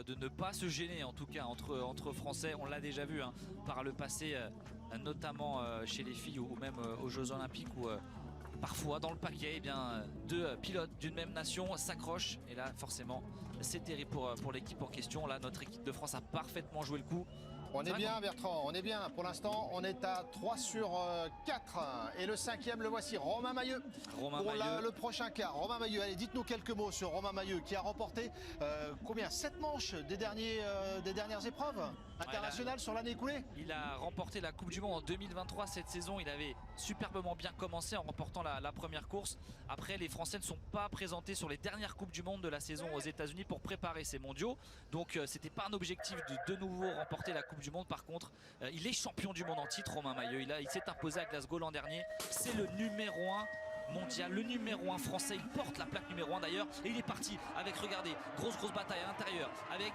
de ne pas se gêner en tout cas entre Français. On l'a déjà vu par le passé, notamment chez les filles ou même aux Jeux Olympiques où parfois dans le paquet, eh bien, deux pilotes d'une même nation s'accrochent. Et là forcément c'est terrible pour l'équipe en question. Là notre équipe de France a parfaitement joué le coup. On est bien Bertrand, on est bien. Pour l'instant, on est à 3 sur 4. Et le cinquième, le voici, Romain Mailleux. Pour le prochain quart. Romain Mailleux, allez, dites-nous quelques mots sur Romain Mailleux qui a remporté combien? 7 manches des dernières épreuves internationales sur l'année écoulée. Il a remporté la Coupe du Monde en 2023 cette saison. Il avait superbement bien commencé en remportant la première course. Après, les Français ne sont pas présentés sur les dernières Coupes du Monde de la saison aux États-Unis pour préparer ces mondiaux. Donc, c'était pas un objectif de nouveau remporter la Coupe du Monde. Par contre, il est champion du monde en titre, Romain Mailleux. Il s'est imposé à Glasgow l'an dernier. C'est le numéro 1 mondial, le numéro 1 français. Il porte la plaque numéro 1 d'ailleurs. Et il est parti avec, regardez, grosse bataille à l'intérieur avec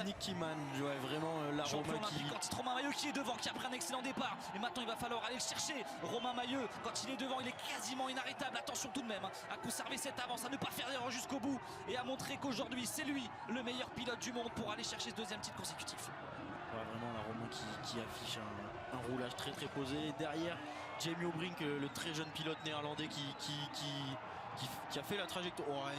Nick Kieman, ouais, vraiment la champion Romain olympique en titre, Romain Mailleux qui est devant, qui a pris un excellent départ. Et maintenant il va falloir aller le chercher. Romain Mailleux, quand il est devant, il est quasiment inarrêtable. Attention tout de même à conserver cette avance, à ne pas faire d'erreur jusqu'au bout et à montrer qu'aujourd'hui c'est lui le meilleur pilote du monde pour aller chercher ce deuxième titre consécutif. Ouais, vraiment la Romain qui affiche un roulage très posé. Et derrière Jamie O'Brien, le très jeune pilote néerlandais qui a fait la trajectoire.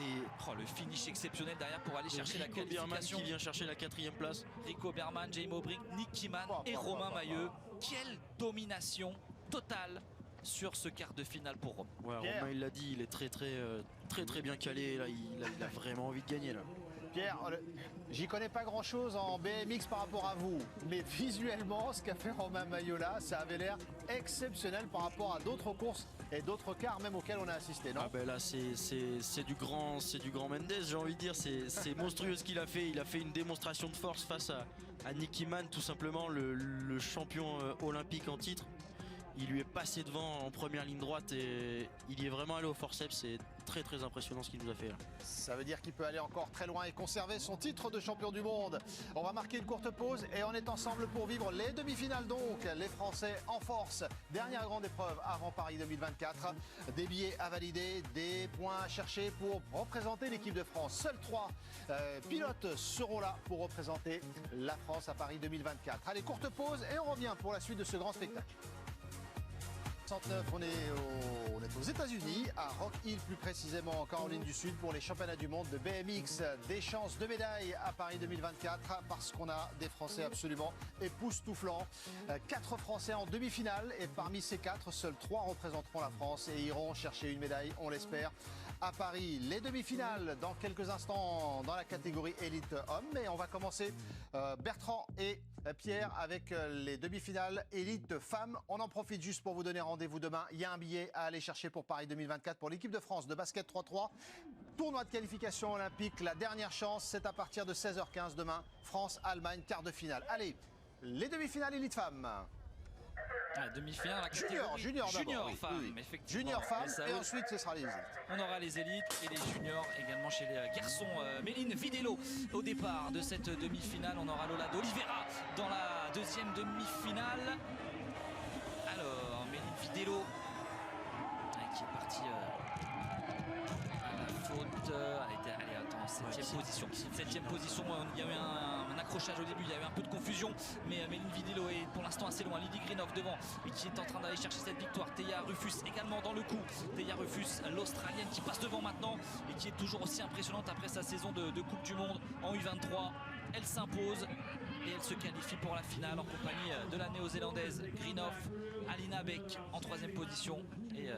Le finish exceptionnel derrière pour aller chercher la Rico Berman qualification. qui vient chercher la 4e place. Rico Berman, Jamie O'Brien, Nick Kieman et Romain Mailleux. Quelle domination totale sur ce quart de finale pour Romain. Ouais, Romain il l'a dit, il est très bien calé. Là, il a vraiment envie de gagner là. Pierre, j'y connais pas grand chose en BMX par rapport à vous, mais visuellement, ce qu'a fait Romain Mailleux là, ça avait l'air exceptionnel par rapport à d'autres courses et d'autres quarts même auxquels on a assisté, non? Ah ben là c'est du grand Mendes, j'ai envie de dire, c'est monstrueux ce qu'il a fait. Il a fait une démonstration de force face à Nick Kieman, tout simplement le champion olympique en titre. Il lui est passé devant en première ligne droite et il y est vraiment allé au forceps. C'est très impressionnant ce qu'il nous a fait là. Ça veut dire qu'il peut aller encore très loin et conserver son titre de champion du monde. On va marquer une courte pause et on est ensemble pour vivre les demi-finales donc. Les Français en force. Dernière grande épreuve avant Paris 2024. Des billets à valider, des points à chercher pour représenter l'équipe de France. Seuls 3 pilotes seront là pour représenter la France à Paris 2024. Allez, courte pause et on revient pour la suite de ce grand spectacle. On est aux États-Unis, à Rock Hill plus précisément en Caroline du Sud pour les championnats du monde de BMX. Des chances de médailles à Paris 2024 parce qu'on a des Français absolument époustouflants. 4 Français en demi-finale et parmi ces 4, seuls 3 représenteront la France et iront chercher une médaille, on l'espère, à Paris. Les demi-finales dans quelques instants dans la catégorie élite homme, mais on va commencer Bertrand et Pierre avec les demi-finales élite femmes. On en profite juste pour vous donner rendez-vous demain. Il y a un billet à aller chercher pour Paris 2024 pour l'équipe de France de basket 3-3. Tournoi de qualification olympique, la dernière chance, c'est à partir de 16h15 demain. France-Allemagne, quart de finale. Allez, les demi-finales élite femmes. Demi-finale, Junior d'abord, oui, femmes, oui. effectivement. Junior femmes, ça, et ensuite ce sera les élites. on aura les élites et les juniors également chez les garçons. Méline Videlo au départ de cette demi-finale. On aura Lola d'Oliveira dans la deuxième demi-finale. Alors, Méline Videlo qui est partie à la faute. Allez, attends, septième position. Il y a eu un accrochage au début, il y a eu un peu de confusion, mais Méline Videlo est pour l'instant assez loin. Lily Greenhoff devant et qui est en train d'aller chercher cette victoire. Théa Rufus également dans le coup. Théa Rufus, l'Australienne qui passe devant maintenant et qui est toujours aussi impressionnante après sa saison de Coupe du Monde en U23. Elle s'impose et elle se qualifie pour la finale en compagnie de la néo-zélandaise Greenhoff, Alina Beck en troisième position et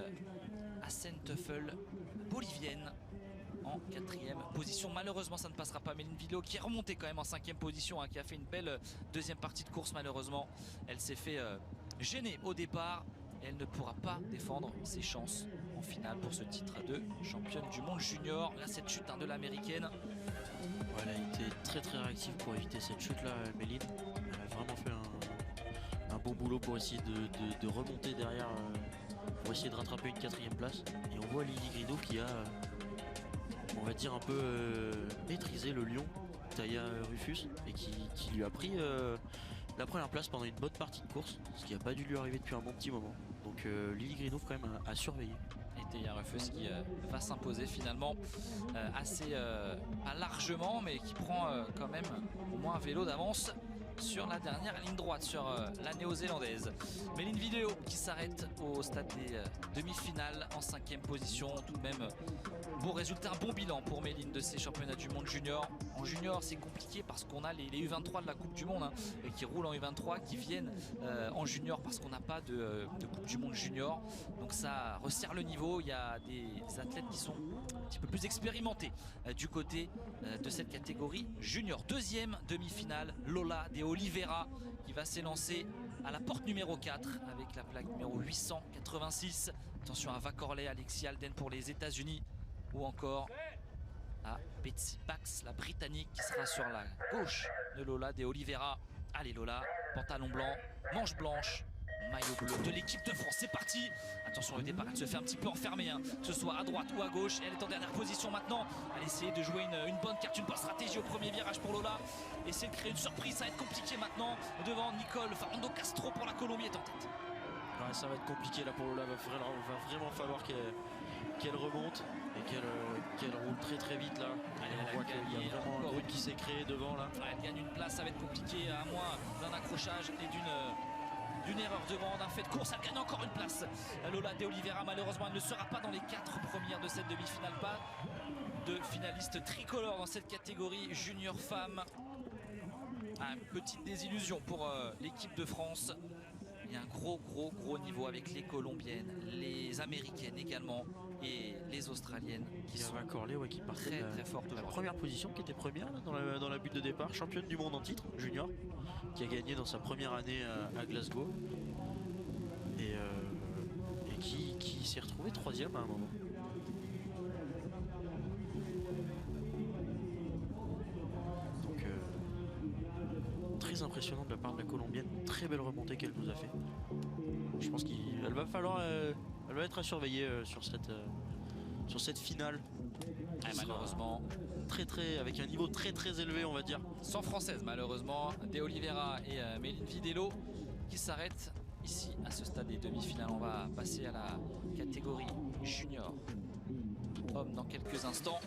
Assen Tuffel, bolivienne, en quatrième position. Malheureusement, ça ne passera pas. Méline Videlo qui est remontée quand même en cinquième position, qui a fait une belle deuxième partie de course. Malheureusement, elle s'est fait gêner au départ et elle ne pourra pas défendre ses chances en finale pour ce titre de championne du monde junior. Là, cette chute de l'américaine. Elle a été très réactive pour éviter cette chute là, Méline. Elle a vraiment fait un bon boulot pour essayer de remonter derrière, pour essayer de rattraper une quatrième place. Et on voit Lily Greenhoff qui a, on va dire, un peu maîtrisé le lion Théa Rufus et qui lui a pris la première place pendant une bonne partie de course, ce qui n'a pas dû lui arriver depuis un bon petit moment. Donc Lily Greenhoff quand même à surveiller. Et Théa Rufus qui va s'imposer finalement assez pas largement, mais qui prend quand même au moins un vélo d'avance sur la dernière ligne droite, sur la néo-zélandaise. Méline Videlo qui s'arrête au stade des demi-finales en cinquième position. Tout de même, beau résultat, un bon bilan pour Méline de ces championnats du monde junior. En junior, c'est compliqué parce qu'on a les U23 de la Coupe du Monde et qui roulent en U23, qui viennent en junior parce qu'on n'a pas de Coupe du monde junior. Donc ça resserre le niveau. Il y a des athlètes qui sont un petit peu plus expérimentés du côté de cette catégorie junior. Deuxième demi-finale, Lola de Oliveira qui va s'élancer à la porte numéro 4 avec la plaque numéro 886. Attention à Vacorley, Alexis Alden pour les États-Unis, ou encore à Betsy Bax, la Britannique, qui sera sur la gauche de Lola de Oliveira. Allez Lola, pantalon blanc, manche blanche, maillot bleu de l'équipe de France. C'est parti. Attention au départ, elle se fait un petit peu enfermer, que ce soit à droite ou à gauche. Elle est en dernière position maintenant. Elle essaie de jouer une bonne carte, une bonne stratégie au premier virage pour Lola. Essayer de créer une surprise, ça va être compliqué maintenant. Devant Nicole Farando Castro pour la Colombie est en tête. Ouais, ça va être compliqué là pour Lola. Va vraiment falloir qu'elle remonte et qu'elle roule très vite là. On voit qu'il y a vraiment un groupe qui s'est créé devant là. Ouais, elle gagne une place, ça va être compliqué à moins d'un accrochage et d'une erreur devant, d'un fait de course. Elle gagne encore une place. Lola de Oliveira, malheureusement, elle ne sera pas dans les 4 premières de cette demi-finale. Pas de finaliste tricolore dans cette catégorie junior femme. Petite désillusion pour l'équipe de France. Il y a un gros niveau avec les Colombiennes, les Américaines également et les Australiennes qui sont qui partait très fortes la aujourd'hui. première position, qui était première là, dans la butte de départ, championne du monde en titre junior, qui a gagné dans sa première année à Glasgow et qui s'est retrouvée troisième à un moment. Donc très impressionnant de la part de la Colombienne, très belle remontée qu'elle nous a fait. Je pense qu'elle va falloir, elle va être à surveiller sur cette finale. Malheureusement, avec un niveau très élevé, on va dire. sans française malheureusement, de Oliveira et Méline Videlo qui s'arrêtent ici à ce stade des demi-finales. On va passer à la catégorie junior homme dans quelques instants.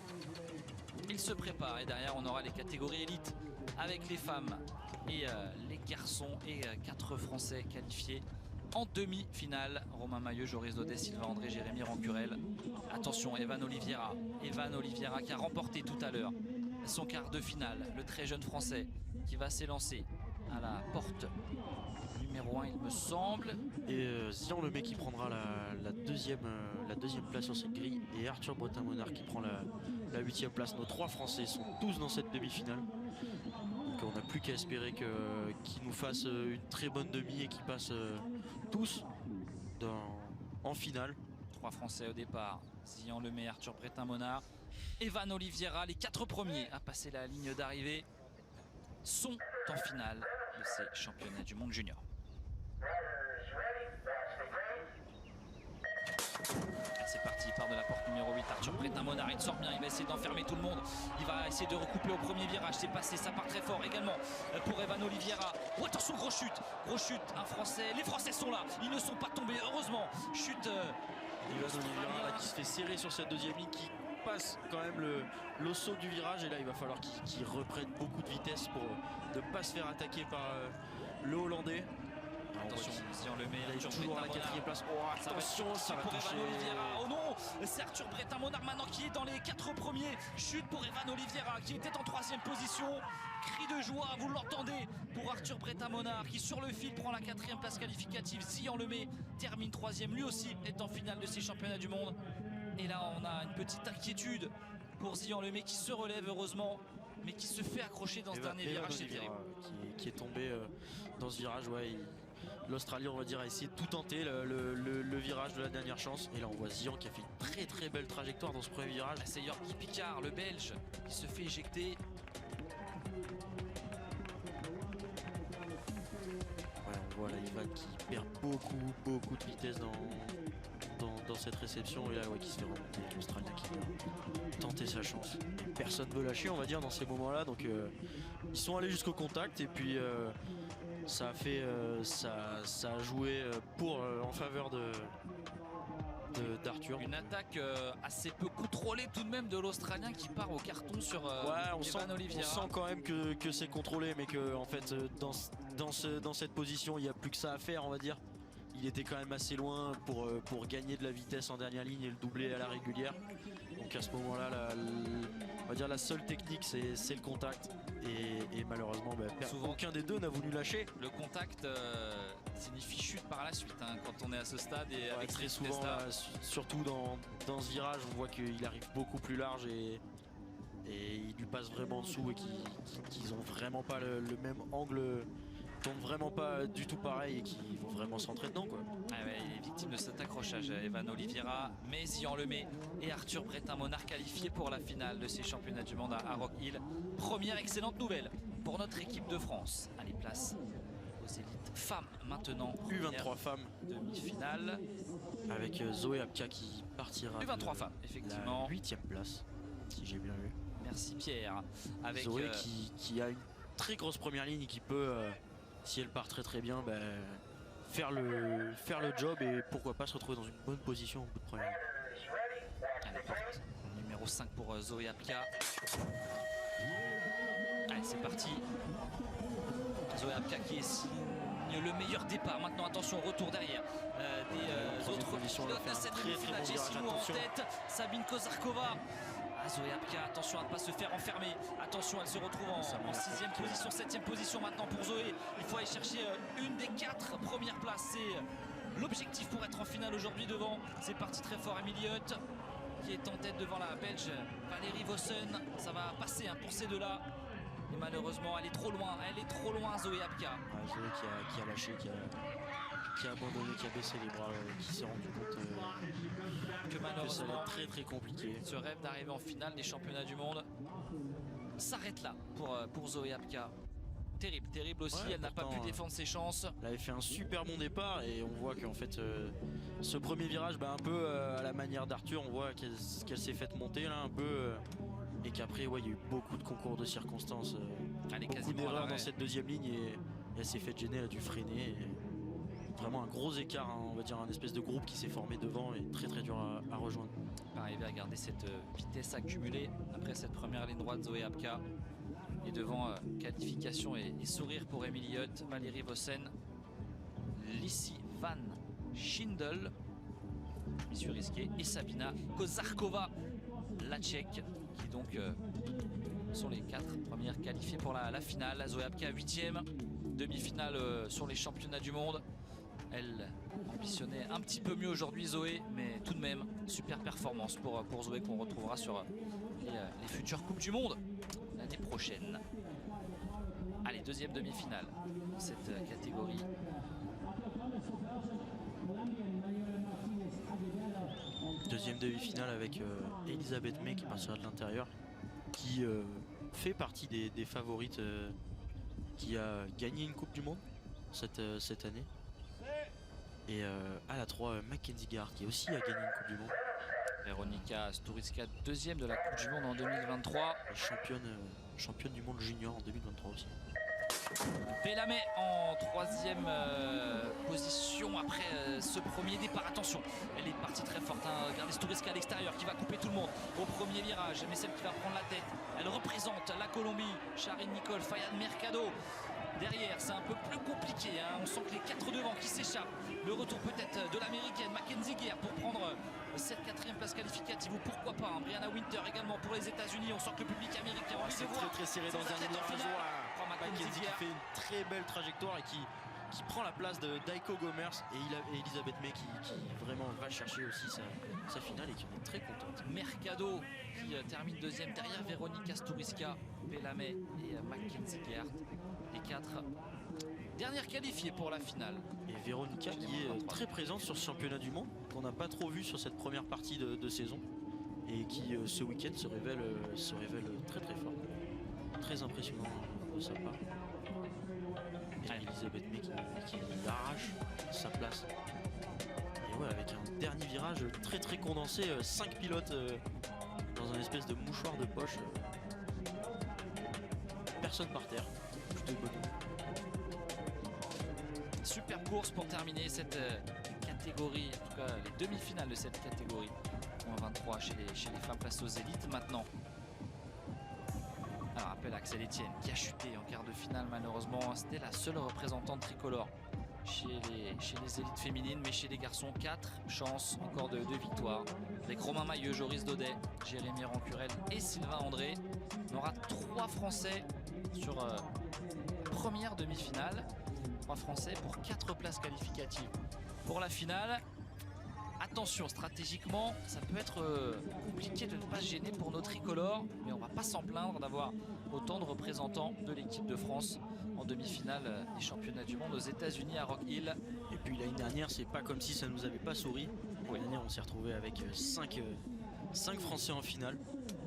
Il se prépare et derrière on aura les catégories élites avec les femmes et les garçons et 4 Français qualifiés en demi-finale. Romain Mailleux, Joris Daudet, Sylvain André, Jérémy Rancurel. Attention, Evan Oliveira qui a remporté tout à l'heure son quart de finale. Le très jeune Français qui va s'élancer à la porte numéro 1 il me semble. Et Zian Lemay qui prendra la deuxième place sur cette grille, et Arthur Bretin-Monard qui prend la 8e place. Nos 3 Français sont tous dans cette demi-finale. Donc on n'a plus qu'à espérer qu'ils nous fassent une très bonne demi et qu'ils passent tous en finale. 3 Français au départ, Zian Lemay, Arthur Bretin-Monard, Evan Oliveira. Les 4 premiers à passer la ligne d'arrivée sont en finale de ces championnats du monde junior. Arthur Bretin-Monard, il sort bien, il va essayer d'enfermer tout le monde. Il va essayer de recouper au premier virage. C'est passé, ça part très fort également pour Evan Oliveira. Oh, attention, gros chute, un Français. Les Français sont là, ils ne sont pas tombés, heureusement. Chute. Evan Oliveira qui se fait serrer sur cette deuxième ligne, qui passe quand même le saut du virage. Et là, il va falloir qu'il reprenne beaucoup de vitesse pour ne pas se faire attaquer par le Hollandais. Attention, si on le met, il est toujours à la 4e place. Oh, attention, ça va pour toucher. Evan Oliveira. Oh non, c'est Arthur Bretin-Monard maintenant qui est dans les 4 premiers. Chute pour Evan Oliveira qui était en 3e position. Cri de joie, vous l'entendez, pour Arthur Bretin-Monard qui sur le fil prend la 4e place qualificative. Zian Lemay termine 3e, lui aussi est en finale de ces championnats du monde. Et là, on a une petite inquiétude pour Zian Lemay qui se relève heureusement, mais qui se fait accrocher dans ce dernier virage. C'est terrible. Qui est tombé dans ce virage. Ouais, l'Australie, on va dire, a essayé de tout tenter, le virage de la dernière chance. Et là, on voit Zian qui a fait une très belle trajectoire dans ce premier virage. C'est Yorki Picard, le Belge, qui se fait éjecter. Ouais, on voit là Ivan qui perd beaucoup de vitesse dans cette réception. Et là, ouais, qui se fait remonter. L'Australien qui va tenter sa chance. Et personne ne veut lâcher, on va dire, dans ces moments-là. Donc, ils sont allés jusqu'au contact. Et puis... ça a joué en faveur d'Arthur. Une attaque assez peu contrôlée tout de même de l'Australien qui part au carton sur Evan Oliveira. On sent quand même que c'est contrôlé, mais que en fait dans cette position il n'y a plus que ça à faire, on va dire. Il était quand même assez loin pour gagner de la vitesse en dernière ligne et le doubler à la régulière. Donc à ce moment-là, on va dire la seule technique c'est le contact. Et malheureusement, souvent aucun des deux n'a voulu lâcher. Le contact signifie chute par la suite quand on est à ce stade. Et avec très souvent, surtout dans ce virage, on voit qu'il arrive beaucoup plus large et il lui passe vraiment en dessous et qu'ils ont vraiment pas le même angle. Tombent vraiment pas du tout pareil et qui vont vraiment s'entrer dedans, quoi. Ah ouais, il est victime de cet accrochage, Evan Oliveira, mais Zian Lemay et Arthur Bretin-Monard qualifiés pour la finale de ces championnats du monde à Rock Hill. Première excellente nouvelle pour notre équipe de France. Allez, place aux élites femmes maintenant. U23 femmes. Demi-finale. Avec Zoé Apka qui partira. U23 femmes, effectivement. La 8e place, si j'ai bien vu. Merci Pierre. Avec Zoé qui a une très grosse première ligne et qui peut... si elle part très bien, faire le job et pourquoi pas se retrouver dans une bonne position au bout de première. Elle porte numéro 5 pour Zoé Apka. Allez, c'est parti. Zoé Apka qui signe le meilleur départ. Maintenant, attention, retour derrière des autres pilotes de cette demi-finale. Jessie Moore en tête, Sabine Kozarkova. Zoé Apka, attention à ne pas se faire enfermer. Attention, elle se retrouve en 6e position, 7e position maintenant pour Zoé. Il faut aller chercher une des 4 premières places. C'est l'objectif pour être en finale aujourd'hui devant. C'est parti très fort, Emilie Hutt qui est en tête devant la Belge Valérie Vossen. Ça va passer pour ces deux-là. Et malheureusement, elle est trop loin, Zoé Apka. Zoé qui a lâché, qui a abandonné, qui a baissé les bras, qui s'est rendu compte que malheureusement ça va être très compliqué. Ce rêve d'arriver en finale des championnats du monde s'arrête là pour Zoé Apka. Terrible aussi, elle n'a pas pu défendre ses chances. Elle avait fait un super bon départ et on voit qu'en fait ce premier virage, un peu à la manière d'Arthur, on voit qu'elle s'est faite monter là un peu et qu'après il y a eu beaucoup de concours de circonstances, beaucoup d'erreurs dans cette deuxième ligne et elle s'est faite gêner, elle a dû freiner. Vraiment un gros écart, on va dire un espèce de groupe qui s'est formé devant et très dur à rejoindre. Arriver à garder cette vitesse accumulée après cette première ligne droite, Zoé Apka. Et devant qualification et sourire pour Emilie Hutt, Valérie Vossen, Lissy Van Schindel, mission risquée, et Sabina Kozarkova, la Tchèque, qui donc sont les 4 premières qualifiées pour la finale. Zoé Apka 8e, demi-finale sur les championnats du monde. Elle ambitionnait un petit peu mieux aujourd'hui, Zoé, mais tout de même super performance pour Zoé qu'on retrouvera sur les futures Coupes du Monde l'année prochaine. Allez, deuxième demi-finale dans cette catégorie. Deuxième demi-finale avec Elisabeth May qui partira de l'intérieur, qui fait partie des favorites, qui a gagné une Coupe du Monde cette année. Et à la 3, Mackenzie Gard qui aussi a gagné une Coupe du Monde. Veronika Sturiska, deuxième de la Coupe du Monde en 2023. Et championne du monde junior en 2023 aussi. Bellamé en troisième position après ce premier départ. Attention, elle est partie très forte. Hein. Regardez Sturiska à l'extérieur qui va couper tout le monde au premier virage. Mais celle qui va prendre la tête, elle représente la Colombie. Charine Nicole, Fayad Mercado. Derrière, c'est un peu plus compliqué. Hein. On sent que les 4 devant qui s'échappent. Le retour peut-être de l'américaine Mackenzie Gear pour prendre cette 4e place qualificative. Ou pourquoi pas, hein. Brianna Winter également pour les États-Unis. On sent que le public américain va C'est très serré dans le dernier virage. Mackenzie qui fait une très belle trajectoire et qui prend la place de Daiko Gomers et Elisabeth May qui vraiment va chercher aussi sa finale et qui en est très contente. Mercado qui termine deuxième derrière Veronika Sturiska, Bellamé et Mackenzie Gear. Les 4 dernières qualifiées pour la finale. Et Veronika qui est très présente sur ce championnat du monde, qu'on n'a pas trop vu sur cette première partie de saison et qui ce week-end se révèle très très fort. Très impressionnant de sa part. Et Elisabeth May qui arrache sa place. Et ouais, avec un dernier virage très très condensé, 5 pilotes dans un espèce de mouchoir de poche. Personne par terre. Super course pour terminer cette catégorie, en tout cas les demi-finales de cette catégorie. En 23 chez les femmes place aux élites maintenant. Alors appel à Axel Etienne qui a chuté en quart de finale malheureusement. C'était la seule représentante tricolore chez les élites féminines, mais chez les garçons 4 chances encore de victoire. Avec Romain Mailleux, Joris Daudet, Jérémy Rancurel et Sylvain André. On aura 3 Français sur première demi-finale. 3 Français pour 4 places qualificatives pour la finale. Attention, stratégiquement, ça peut être compliqué de ne pas se gêner pour nos tricolores, mais on va pas s'en plaindre d'avoir autant de représentants de l'équipe de France en demi-finale des championnats du monde aux États-Unis à Rock Hill. Et puis l'année dernière, c'est pas comme si ça nous avait pas souri. L'année dernière, on s'est retrouvé avec 5 Français en finale.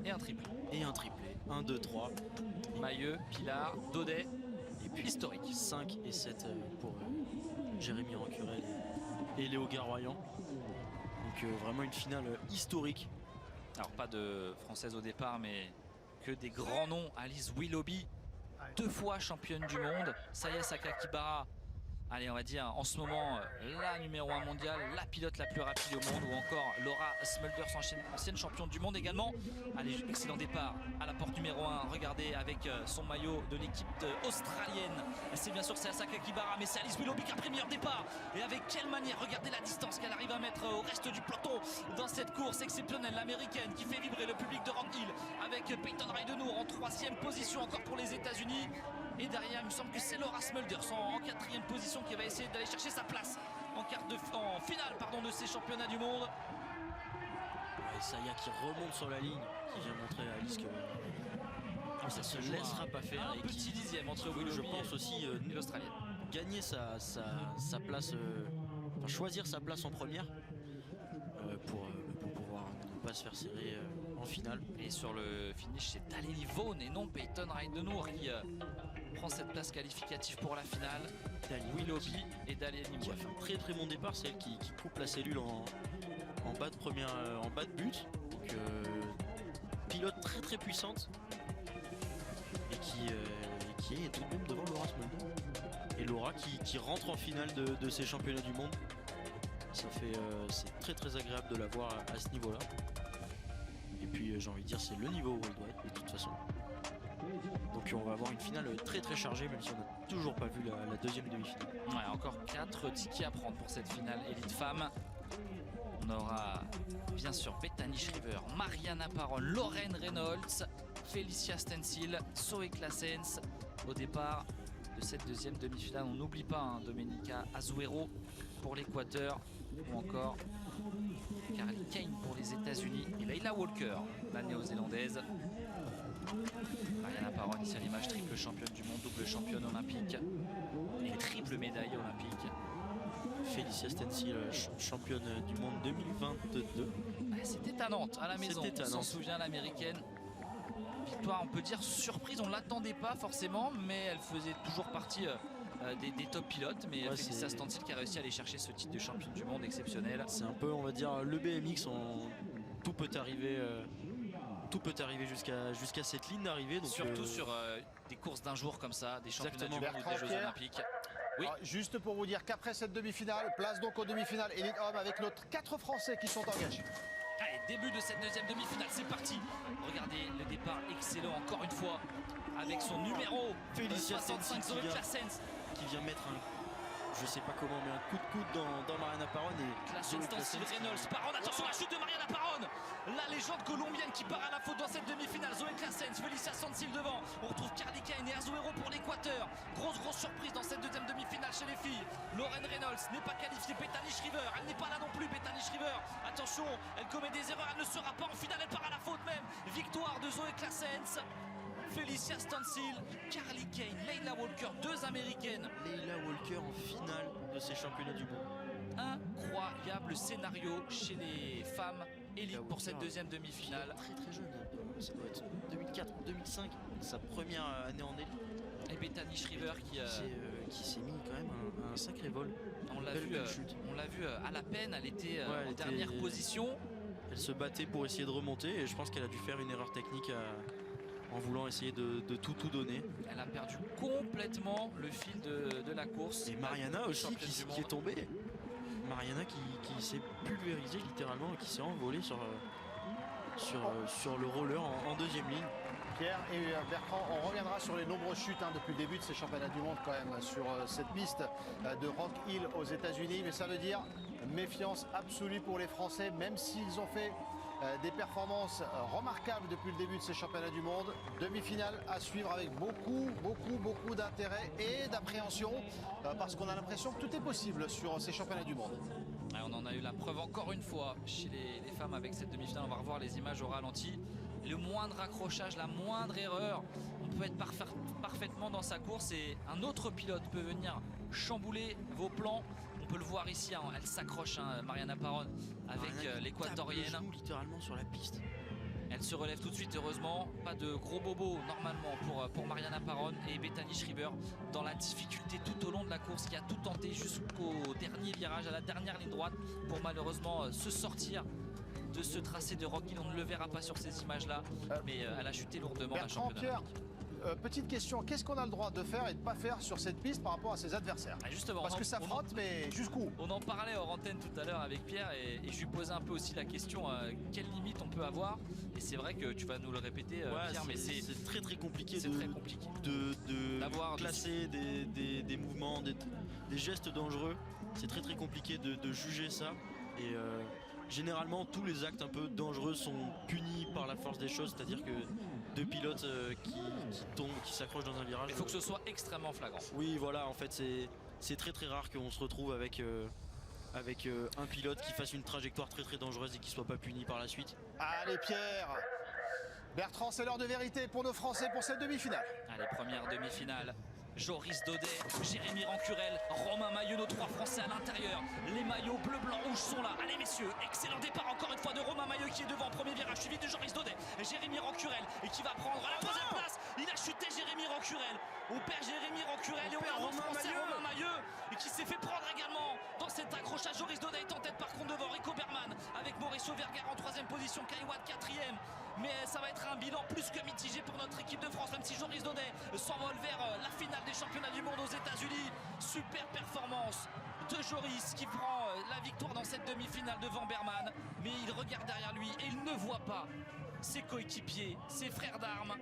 Et un triplé. 1, 2, 3. Mailleux, Pilar, Daudet. Et puis historique. 5 et 7 pour Jérémy Rancurel et Léo Garoyan. Donc vraiment une finale historique. Alors pas de française au départ, mais que des grands noms. Alice Willoughby, 2 fois championne du monde. Saya Sakakibara, allez on va dire en ce moment la numéro 1 mondiale, la pilote la plus rapide au monde. Ou encore Laura Smulders, ancienne championne du monde également. Allez, excellent départ à la porte numéro 1. Regardez avec son maillot de l'équipe australienne. C'est bien sûr Saya Sakakibara, mais c'est Alice Willoughby qui a pris le meilleur départ. Et avec quelle manière, regardez la distance qu'elle arrive à mettre au reste du peloton dans cette course exceptionnelle. L'américaine qui fait vibrer le public de Rock Hill avec Peyton Reidenour en 3e position encore pour les États-Unis. Et derrière, il me semble que c'est Laura Smulders en 4e position qui va essayer d'aller chercher sa place en finale de ces championnats du monde. Et Saya qui remonte sur la ligne, qui vient montrer à Alice que ça se laissera pas faire. Un petit 10e entre Willoughby, je pense aussi l'Australienne. Gagner sa place, choisir sa place en première pour pouvoir ne pas se faire serrer en finale. Et sur le finish, c'est Dalely Vaughan et non Peyton Reidenour qui prend cette place qualificative pour la finale. Willoughby et Dalely qui a fait un très très bon départ, c'est elle qui coupe la cellule en bas de but. Donc pilote très très puissante et qui est tout de même devant Laura Smulders. Et Laura qui rentre en finale de ces championnats du monde. C'est très très agréable de la voir à ce niveau là. Et puis j'ai envie de dire c'est le niveau où elle doit être de toute façon. Donc on va avoir une finale très très chargée, même si on n'a toujours pas vu la deuxième demi-finale. Ouais, encore 4 tickets à prendre pour cette finale élite femmes. On aura bien sûr Bethany Shriver, Mariana Parron, Lorraine Reynolds, Felicia Stencil, Zoe Claessens au départ de cette deuxième demi-finale. On n'oublie pas Domenica Azuero pour l'Équateur ou encore Carly Kane pour les États-Unis et Leila Walker, la néo-zélandaise. Mariana Parron ici à l'image, triple championne du monde, double championne olympique et triple médaille olympique. Felicia Stencil, championne du monde 2022. C'était à Nantes, à la maison, on s'en souvient, l'américaine. Victoire, on peut dire surprise, on ne l'attendait pas forcément, mais elle faisait toujours partie des top pilotes. Mais ouais, Felicia Stencil qui a réussi à aller chercher ce titre de championne du monde exceptionnel. C'est un peu, on va dire, le BMX tout peut arriver. Tout peut arriver jusqu'à cette ligne d'arrivée. Surtout sur des courses d'un jour comme ça, des championnats du monde ou des Jeux Pierre. Olympiques. Oui. Alors, juste pour vous dire qu'après cette demi-finale, place donc aux demi-finales Elite Homme avec nos 4 Français qui sont engagés. Allez, début de cette deuxième demi-finale, c'est parti. Regardez le départ excellent encore une fois avec son numéro Félicia 65 Zoé Claessens. qui vient mettre je sais pas comment, mais un coup de coude dans Mariana Parón et Claessens dans Sil Reynolds. Parón, attention la chute de Mariana Parón. La légende colombienne qui part à la faute dans cette demi-finale. Zoé Claessens, Félicia Santil devant. On retrouve Carly Kane et Azuero pour l'Équateur. Grosse surprise dans cette deuxième demi-finale chez les filles. Lauren Reynolds n'est pas qualifiée. Bethany Shriver, elle n'est pas là non plus. Bethany Shriver, attention, elle commet des erreurs. Elle ne sera pas en finale, elle part à la faute même. Victoire de Zoé Claessens. Félicia Stancil, Carly Kane, Layla Walker, 2 américaines. Layla Walker en finale de ces championnats du monde. Incroyable scénario chez les femmes élites pour cette deuxième demi-finale. Très jeune, ça doit être 2004, 2005, sa première année en élite. Et Bethany Shriver qui s'est mis quand même un sacré vol. On l'a vu à la peine, elle était en dernière position. Elle se battait pour essayer de remonter et je pense qu'elle a dû faire une erreur technique en voulant essayer de tout donner. Elle a perdu complètement le fil de la course. Et Mariana aussi qui est tombée. Mariana qui s'est pulvérisée littéralement et qui s'est envolée sur le roller en deuxième ligne. Pierre et Bertrand, on reviendra sur les nombreuses chutes depuis le début de ces championnats du monde quand même sur cette piste de Rock Hill aux États-Unis, mais ça veut dire méfiance absolue pour les Français, même s'ils ont fait des performances remarquables depuis le début de ces championnats du monde. Demi-finale à suivre avec beaucoup d'intérêt et d'appréhension parce qu'on a l'impression que tout est possible sur ces championnats du monde. Ouais, on en a eu la preuve encore une fois chez les femmes avec cette demi-finale. On va revoir les images au ralenti. Le moindre accrochage, la moindre erreur, on peut être parfaitement dans sa course et un autre pilote peut venir chambouler vos plans. On peut le voir ici, hein, elle s'accroche, Mariana Parón, avec l'équatorienne. Littéralement sur la piste. Elle se relève tout de suite, heureusement. Pas de gros bobos normalement pour Mariana Parón et Bethany Shriver dans la difficulté tout au long de la course, qui a tout tenté jusqu'au dernier virage, à la dernière ligne droite, pour malheureusement se sortir de ce tracé de Rock Hill. On ne le verra pas sur ces images-là, mais elle a chuté lourdement. Bertrand, Pierre, petite question, qu'est-ce qu'on a le droit de faire et de ne pas faire sur cette piste par rapport à ses adversaires? Justement, parce que ça frotte, mais jusqu'où? On en parlait hors antenne tout à l'heure avec Pierre et je lui posais un peu aussi la question quelle limite on peut avoir, et c'est vrai que tu vas nous le répéter, Pierre, mais c'est très compliqué de classer des mouvements, des gestes dangereux. C'est très compliqué de juger ça, et généralement tous les actes un peu dangereux sont punis par la force des choses, c'est-à-dire que deux pilotes qui tombent, qui s'accrochent dans un virage. Il faut que ce soit extrêmement flagrant. Oui, voilà, en fait c'est très rare qu'on se retrouve avec un pilote qui fasse une trajectoire très dangereuse et qui soit pas puni par la suite. Allez Pierre, Bertrand, c'est l'heure de vérité pour nos Français pour cette demi-finale. Allez, première demi-finale. Joris Daudet, Jérémy Rancurel, Romain Maillot, nos 3 Français à l'intérieur. Les maillots bleu, blanc, rouge sont là. Allez messieurs, excellent départ encore une fois de Romain Maillot qui est devant, premier virage, suivi de Joris Daudet. Jérémy Rancurel et qui va prendre la deuxième place. Il a chuté Jérémy Rancurel. On perd Jérémy Rancurel et on a notre Français Romain Maillot et qui s'est fait prendre également dans cet accrochage. Joris Daudet est en tête par contre devant Rico Berman avec Mauricio Vergara en 3e position, Kaiwad 4e. Mais ça va être un bilan plus que mitigé pour notre équipe de France, même si Joris Daudet s'envole vers la finale des championnats du monde aux États-Unis. Super performance de Joris qui prend la victoire dans cette demi-finale devant Berman, mais il regarde derrière lui et il ne voit pas ses coéquipiers, ses frères d'armes.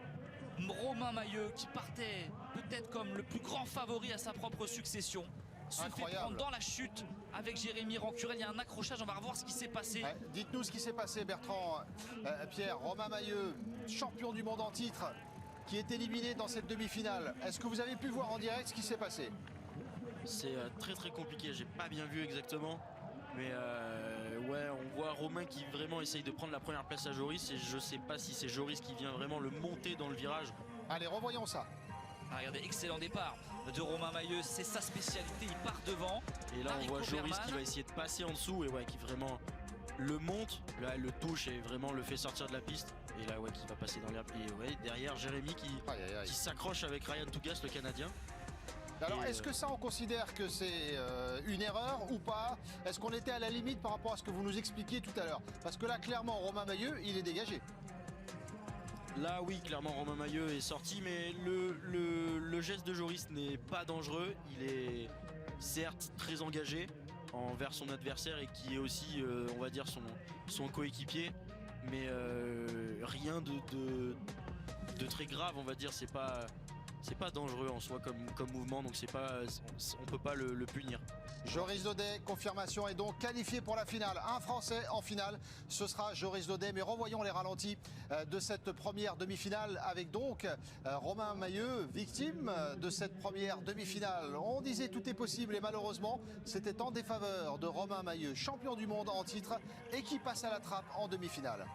Romain Maillot qui partait peut-être comme le plus grand favori à sa propre succession se fait prendre dans la chute avec Jérémy Rancurel. Il y a un accrochage, on va revoir ce qui s'est passé. Dites-nous ce qui s'est passé, Bertrand. Pierre, Romain Maillot, champion du monde en titre, qui est éliminé dans cette demi-finale. Est-ce que vous avez pu voir en direct ce qui s'est passé? C'est très compliqué, j'ai pas bien vu exactement. Mais ouais, on voit Romain qui vraiment essaye de prendre la première place à Joris, et je sais pas si c'est Joris qui vient vraiment le monter dans le virage. Allez, revoyons ça. Regardez, excellent départ de Romain Maillot, c'est sa spécialité, il part devant. Et là on voit Joris qui va essayer de passer en dessous et ouais, qui vraiment le monte, là elle le touche et vraiment le fait sortir de la piste. Et là ouais, qui va passer dans l'herbe. Et ouais, derrière Jérémy qui s'accroche avec Ryan Tougas, le Canadien. Alors, Et, est-ce que ça, on considère que c'est une erreur ou pas? Est-ce qu'on était à la limite par rapport à ce que vous nous expliquiez tout à l'heure? Parce que là, clairement, Romain Mailleux, il est dégagé. Là, oui, clairement, Romain Mailleux est sorti, mais le geste de Joris n'est pas dangereux. Il est certes très engagé envers son adversaire et qui est aussi, on va dire, son coéquipier, mais rien de très grave, on va dire. C'est pas dangereux en soi comme mouvement, donc on peut pas le punir. Joris Daudet, confirmation, est donc qualifié pour la finale. Un Français en finale, ce sera Joris Daudet. Mais revoyons les ralentis de cette première demi-finale avec donc Romain Mailleux, victime de cette première demi-finale. On disait tout est possible et malheureusement, c'était en défaveur de Romain Mailleux, champion du monde en titre et qui passe à la trappe en demi-finale.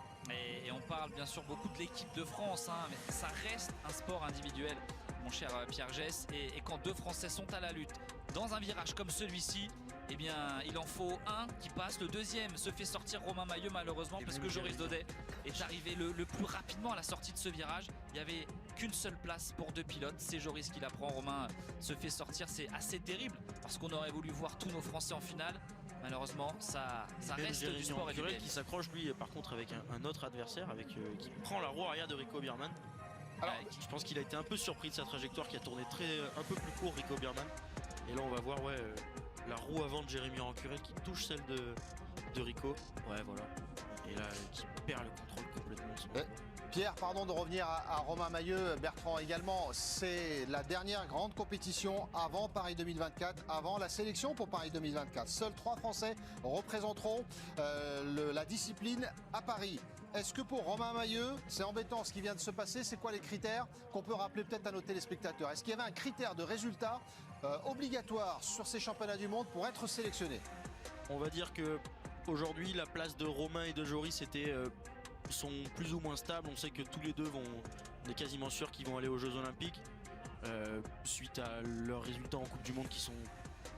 Et on parle bien sûr beaucoup de l'équipe de France, hein, mais ça reste un sport individuel, mon cher Pierre Gess. Et quand deux Français sont à la lutte dans un virage comme celui-ci, eh bien, il en faut un qui passe. Le deuxième se fait sortir Romain Mailleux malheureusement parce que Joris Daudet est arrivé le plus rapidement à la sortie de ce virage. Il n'y avait qu'une seule place pour deux pilotes. C'est Joris qui la prend. Romain se fait sortir. C'est assez terrible parce qu'on aurait voulu voir tous nos Français en finale. Malheureusement, ça reste du sport individuel. Qui s'accroche lui par contre avec un autre adversaire qui prend la roue arrière de Rico Biermann. Alors, je pense qu'il a été un peu surpris de sa trajectoire qui a tourné un peu plus court, Rico Biermann. Et là on va voir la roue avant de Jérémy Rancurel qui touche celle de Rico. Ouais, voilà. Et là qui perd le contrôle complètement. Pierre, pardon de revenir à Romain Mailleux, Bertrand également. C'est la dernière grande compétition avant Paris 2024, avant la sélection pour Paris 2024. Seuls 3 Français représenteront la discipline à Paris. Est-ce que pour Romain Mailleux, c'est embêtant ce qui vient de se passer? C'est quoi les critères qu'on peut rappeler peut-être à nos téléspectateurs? Est-ce qu'il y avait un critère de résultat obligatoire sur ces championnats du monde pour être sélectionné? On va dire que aujourd'hui la place de Romain et de Joris sont plus ou moins stables. On sait que tous les deux on est quasiment sûr qu'ils vont aller aux Jeux Olympiques suite à leurs résultats en Coupe du Monde qui sont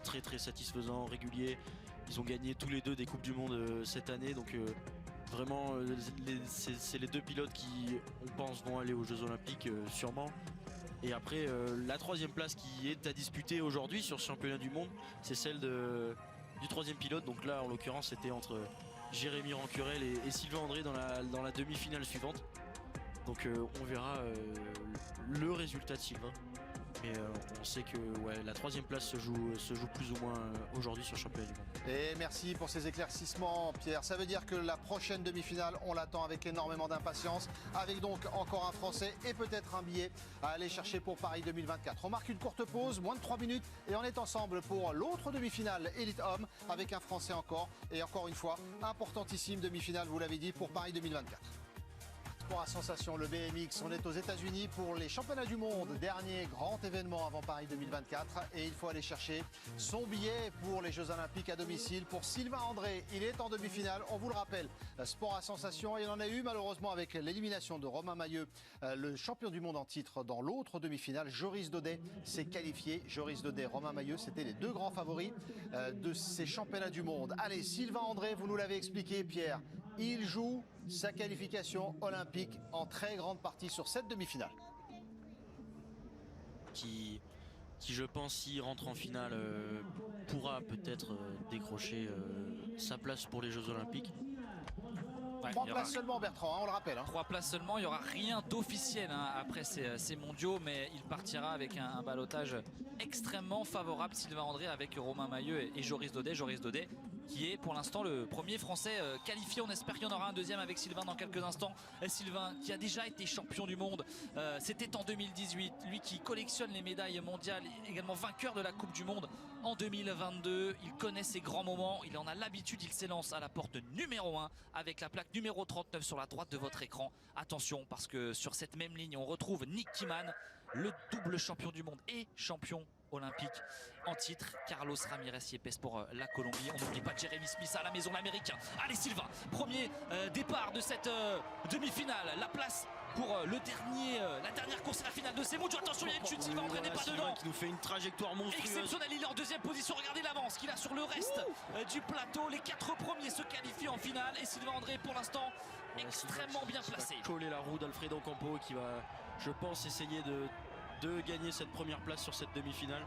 très très satisfaisants, réguliers. Ils ont gagné tous les deux des Coupes du Monde cette année, donc vraiment c'est les deux pilotes qui, on pense, vont aller aux Jeux Olympiques sûrement. Et après la troisième place qui est à disputer aujourd'hui sur ce championnat du monde, c'est celle du troisième pilote. Donc là en l'occurrence c'était entre Jérémy Rancurel et Sylvain André dans la demi-finale suivante. Donc on verra le résultat de Sylvain. Mais on sait que la troisième place se joue plus ou moins aujourd'hui sur le championnat du monde. Et merci pour ces éclaircissements, Pierre. Ça veut dire que la prochaine demi-finale, on l'attend avec énormément d'impatience, avec donc encore un Français et peut-être un billet à aller chercher pour Paris 2024. On marque une courte pause, moins de 3 minutes, et on est ensemble pour l'autre demi-finale Elite Homme, avec un Français encore. Et encore une fois, importantissime demi-finale, vous l'avez dit, pour Paris 2024. Pour la sensation, le BMX, on est aux États-Unis pour les championnats du monde, dernier grand événement avant Paris 2024, et il faut aller chercher son billet pour les Jeux Olympiques à domicile pour Sylvain André. Il est en demi-finale, on vous le rappelle, sport à sensation, il en a eu malheureusement avec l'élimination de Romain Mailleux, le champion du monde en titre dans l'autre demi-finale. Joris Daudet s'est qualifié. Joris Daudet, Romain Mailleux, c'était les deux grands favoris de ces championnats du monde. Allez, Sylvain André, vous nous l'avez expliqué, Pierre, il joue sa qualification olympique en très grande partie sur cette demi-finale. Qui je pense, s'il rentre en finale, pourra peut-être décrocher sa place pour les Jeux Olympiques. Ouais, 3 places seulement, Bertrand, on le rappelle. 3 places seulement, il n'y aura rien d'officiel après ces mondiaux, mais il partira avec un ballottage extrêmement favorable, Sylvain André, avec Romain Mailleux et Joris Daudet. Joris Daudet qui est pour l'instant le premier Français qualifié. On espère qu'il y en aura un deuxième avec Sylvain dans quelques instants. Sylvain qui a déjà été champion du monde, c'était en 2018, lui qui collectionne les médailles mondiales, également vainqueur de la Coupe du Monde en 2022. Il connaît ses grands moments, il en a l'habitude, il s'élance à la porte numéro 1 avec la plaque numéro 39 sur la droite de votre écran. Attention parce que sur cette même ligne on retrouve Nick Kiman, le double champion du monde et champion olympique en titre. Carlos Ramirez Yepes pour la Colombie. On n'oublie pas Jeremy Smith à la maison, l'américain. Allez Sylvain, premier départ de cette demi-finale. La place pour la dernière course à la finale de ces mondiaux. Attention, il y a une chute, Sylvain André n'est pas dedans. Qui nous fait une trajectoire monstrueuse. Exceptionnel, il est en deuxième position. Regardez l'avance qu'il a sur le reste du plateau. Les 4 premiers se qualifient en finale et Sylvain André pour l'instant extrêmement bien placé. Coller la roue d'Alfredo Campo qui va, je pense, essayer de gagner cette première place sur cette demi-finale.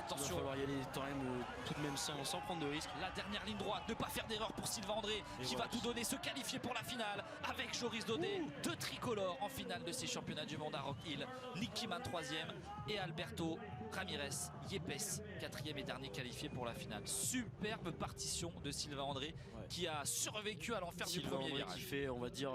Attention. Il va falloir y aller quand même tout de même sans prendre de risques. La dernière ligne droite, ne pas faire d'erreur pour Sylvain André qui voilà. va tout donner, se qualifier pour la finale avec Joris Daudet, 2 tricolores en finale de ces championnats du monde à Rock Hill. Nick Kiman 3e et Alberto Ramirez Yepes 4e et dernier qualifié pour la finale. Superbe partition de Sylvain André qui a survécu à l'enfer du Sylvain premier André virage. qui fait, on va dire,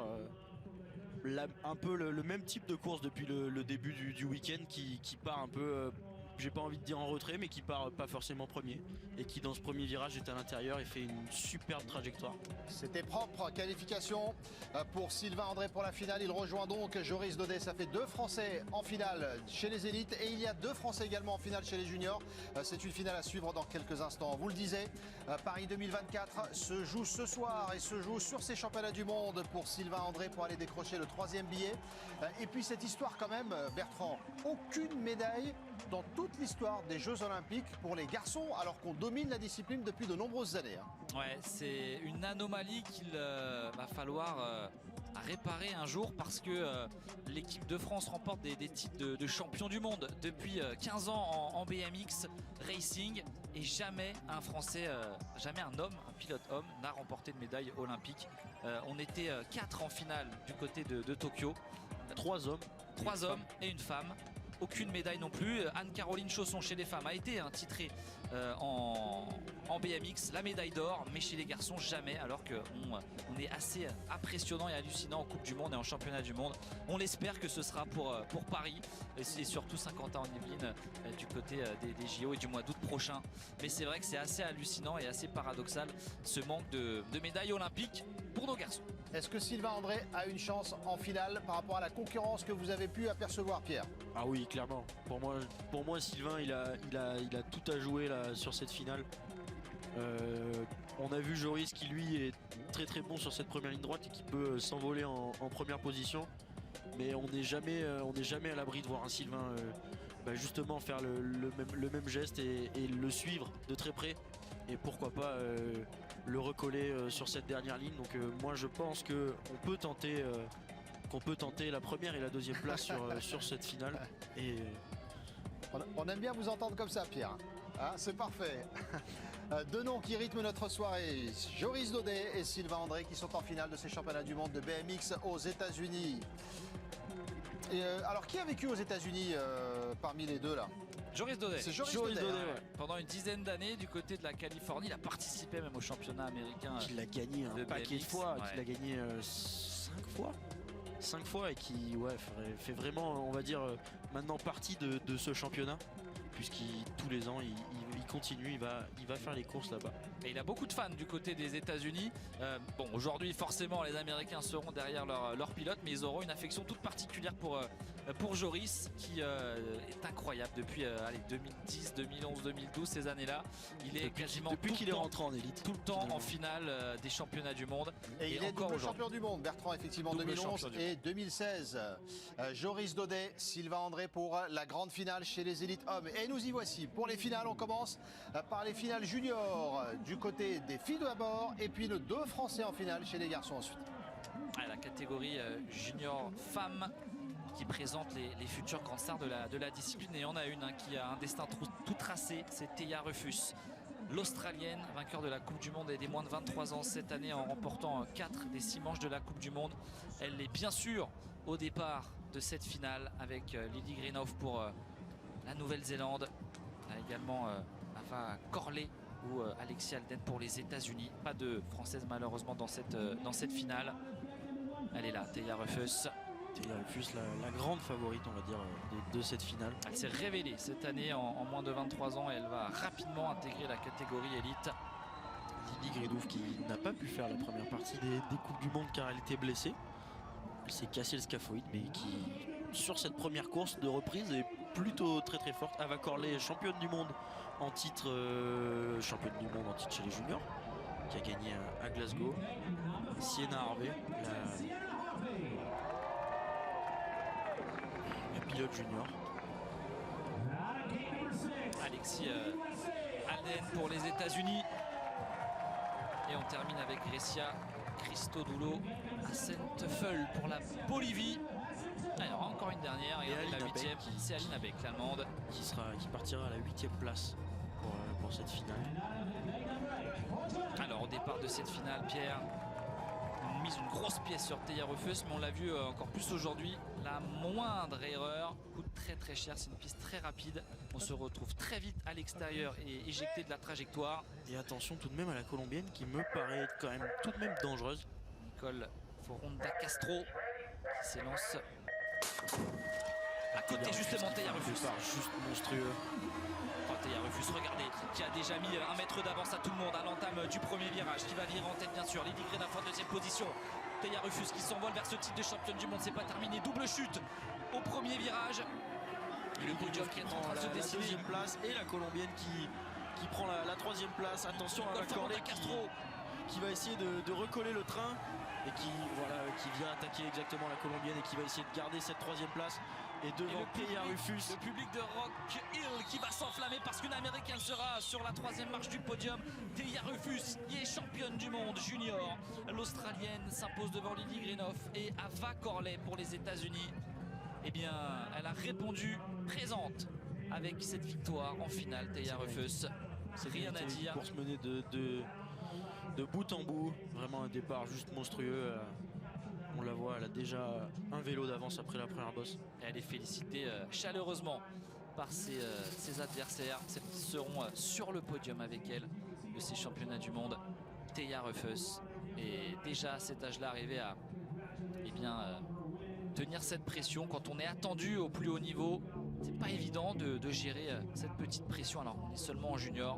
un peu le même type de course depuis le début du week-end, qui part un peu, j'ai pas envie de dire en retrait, mais qui part pas forcément premier et qui dans ce premier virage est à l'intérieur et fait une superbe trajectoire. C'était propre, qualification pour Sylvain André pour la finale. Il rejoint donc Joris Daudet. Ça fait 2 Français en finale chez les élites et il y a 2 Français également en finale chez les juniors. C'est une finale à suivre dans quelques instants. Vous le disiez, Paris 2024 se joue ce soir et se joue sur ces championnats du monde pour Sylvain André pour aller décrocher le 3e billet. Et puis cette histoire quand même, Bertrand, aucune médaille dans toute l'histoire des Jeux Olympiques pour les garçons alors qu'on domine la discipline depuis de nombreuses années. Ouais, c'est une anomalie qu'il va falloir réparer un jour parce que l'équipe de France remporte des titres de champion du monde depuis 15 ans en BMX Racing et jamais un Français, jamais un homme, un pilote homme n'a remporté de médaille olympique. On était 4 en finale du côté de Tokyo. 3 hommes. 3 hommes et une femme. Aucune médaille non plus. Anne-Caroline Chausson chez les femmes a été titrée en BMX, la médaille d'or, mais chez les garçons jamais, alors qu'on est assez impressionnant et hallucinant en Coupe du Monde et en Championnat du Monde. On l'espère que ce sera pour Paris et surtout Saint-Quentin-en-Yvelines du côté des JO et du mois d'août prochain. Mais c'est vrai que c'est assez hallucinant et assez paradoxal ce manque de médailles olympiques pour nos garçons. Est-ce que Sylvain André a une chance en finale par rapport à la concurrence que vous avez pu apercevoir, Pierre? Ah oui, clairement. Pour moi Sylvain, il a tout à jouer là, sur cette finale. On a vu Joris qui lui est très très bon sur cette première ligne droite et qui peut s'envoler en première position. Mais on n'est jamais à l'abri de voir un Sylvain justement faire le même geste et le suivre de très près. Et pourquoi pas le recoller sur cette dernière ligne. Donc moi je pense qu'on peut tenter la première et la deuxième place sur cette finale. Et on aime bien vous entendre comme ça, Pierre. Hein, c'est parfait. 2 noms qui rythment notre soirée, Joris Daudet et Sylvain André qui sont en finale de ces championnats du monde de BMX aux États-Unis. Alors qui a vécu aux États-Unis parmi les deux là? Joris Daudet. C'est Joris Daudet. Ouais. Pendant une dizaine d'années du côté de la Californie, il a participé même au championnat américain. qu'il a gagné un paquet de fois, qu'il a gagné 5 fois et qui fait vraiment, on va dire, maintenant partie de ce championnat, puisqu'il tous les ans il continue, il va faire les courses là-bas. Et il a beaucoup de fans du côté des États-Unis. Bon, aujourd'hui forcément les Américains seront derrière leur pilote, mais ils auront une affection toute particulière pour Joris qui est incroyable depuis 2010, 2011, 2012, ces années-là. Il est quasiment depuis qu'il est rentré en élite, tout le temps en finale des championnats du monde. Et il est double champion du monde, Bertrand, effectivement, double 2011 et 2016. Joris Daudet, Sylvain André pour la grande finale chez les élites hommes. Et nous y voici. Pour les finales, on commence par les finales juniors du côté des filles d'abord et puis le 2 Français en finale chez les garçons ensuite. La catégorie junior femmes qui présente les futures grandes stars de la discipline. Et on a une qui a un destin tout tracé, c'est Théa Rufus, l'Australienne, vainqueur de la Coupe du Monde et des moins de 23 ans cette année en remportant 4 des 6 manches de la Coupe du Monde. Elle est bien sûr au départ de cette finale avec Lily Greenhoff pour la Nouvelle-Zélande. On a également Ava Corley ou Alexia Alden pour les États-Unis. Pas de Française malheureusement dans cette finale. Elle est là, Théa Rufus. Théa Rufus, la grande favorite, on va dire, de cette finale. Elle s'est révélée cette année en moins de 23 ans et elle va rapidement intégrer la catégorie élite. Lily Greenhoff qui n'a pas pu faire la première partie des Coupes du Monde car elle était blessée. Elle s'est cassé le scaphoïde, mais qui, sur cette première course de reprise, est plutôt très très forte. Ava Corley, championne du monde en titre, chez les juniors, qui a gagné à Glasgow. Sienna Harvey, la pilote junior. Alexis Alden pour les États-Unis. Et on termine avec Grecia Christodoulou Assenteufel pour la Bolivie. Alors encore une dernière, et la Alina 8e, Beck c'est Alina Beck, l'allemande. qui partira à la 8e place pour cette finale. Alors au départ de cette finale, Pierre mise une grosse pièce sur Teya Rufus, mais on l'a vu encore plus aujourd'hui. La moindre erreur coûte très très cher, c'est une piste très rapide. On se retrouve très vite à l'extérieur et éjecté de la trajectoire. Et attention tout de même à la colombienne qui me paraît être quand même tout de même dangereuse. Nicole Foronda Castro qui s'élance à côté justement Teya Rufus. Juste monstrueux. Teya Rufus, regardez, qui a déjà mis 1 mètre d'avance à tout le monde à l'entame du premier virage, qui va virer en tête bien sûr. Lady Grenoff en deuxième position. Teya Rufus qui s'envole vers ce titre de championne du monde, c'est pas terminé. Double chute au premier virage. Et le podium qui est en train de se la dessiner. deuxième place et la colombienne qui prend la troisième place. Attention à Corlet Castro qui va essayer de recoller le train et qui vient attaquer exactement la colombienne et qui va essayer de garder cette troisième place. Et devant Teya Rufus. Le public de Rock Hill qui va s'enflammer parce qu'une américaine sera sur la troisième marche du podium. Teya Rufus qui est championne du monde junior. L'Australienne s'impose devant Lily Grenoff et Ava Corley pour les États-Unis. Eh bien, elle a répondu présente avec cette victoire en finale. Teya Rufus, c'est rien à dire. Une course menée de bout en bout. Vraiment un départ juste monstrueux. On la voit, elle a déjà un vélo d'avance après la première bosse. Elle est félicitée chaleureusement par ses adversaires. Celles qui seront sur le podium avec elle de ces championnats du monde. Teya Rufus est déjà à cet âge-là arrivée à tenir cette pression. Quand on est attendu au plus haut niveau, c'est pas évident de gérer cette petite pression. Alors on est seulement en junior,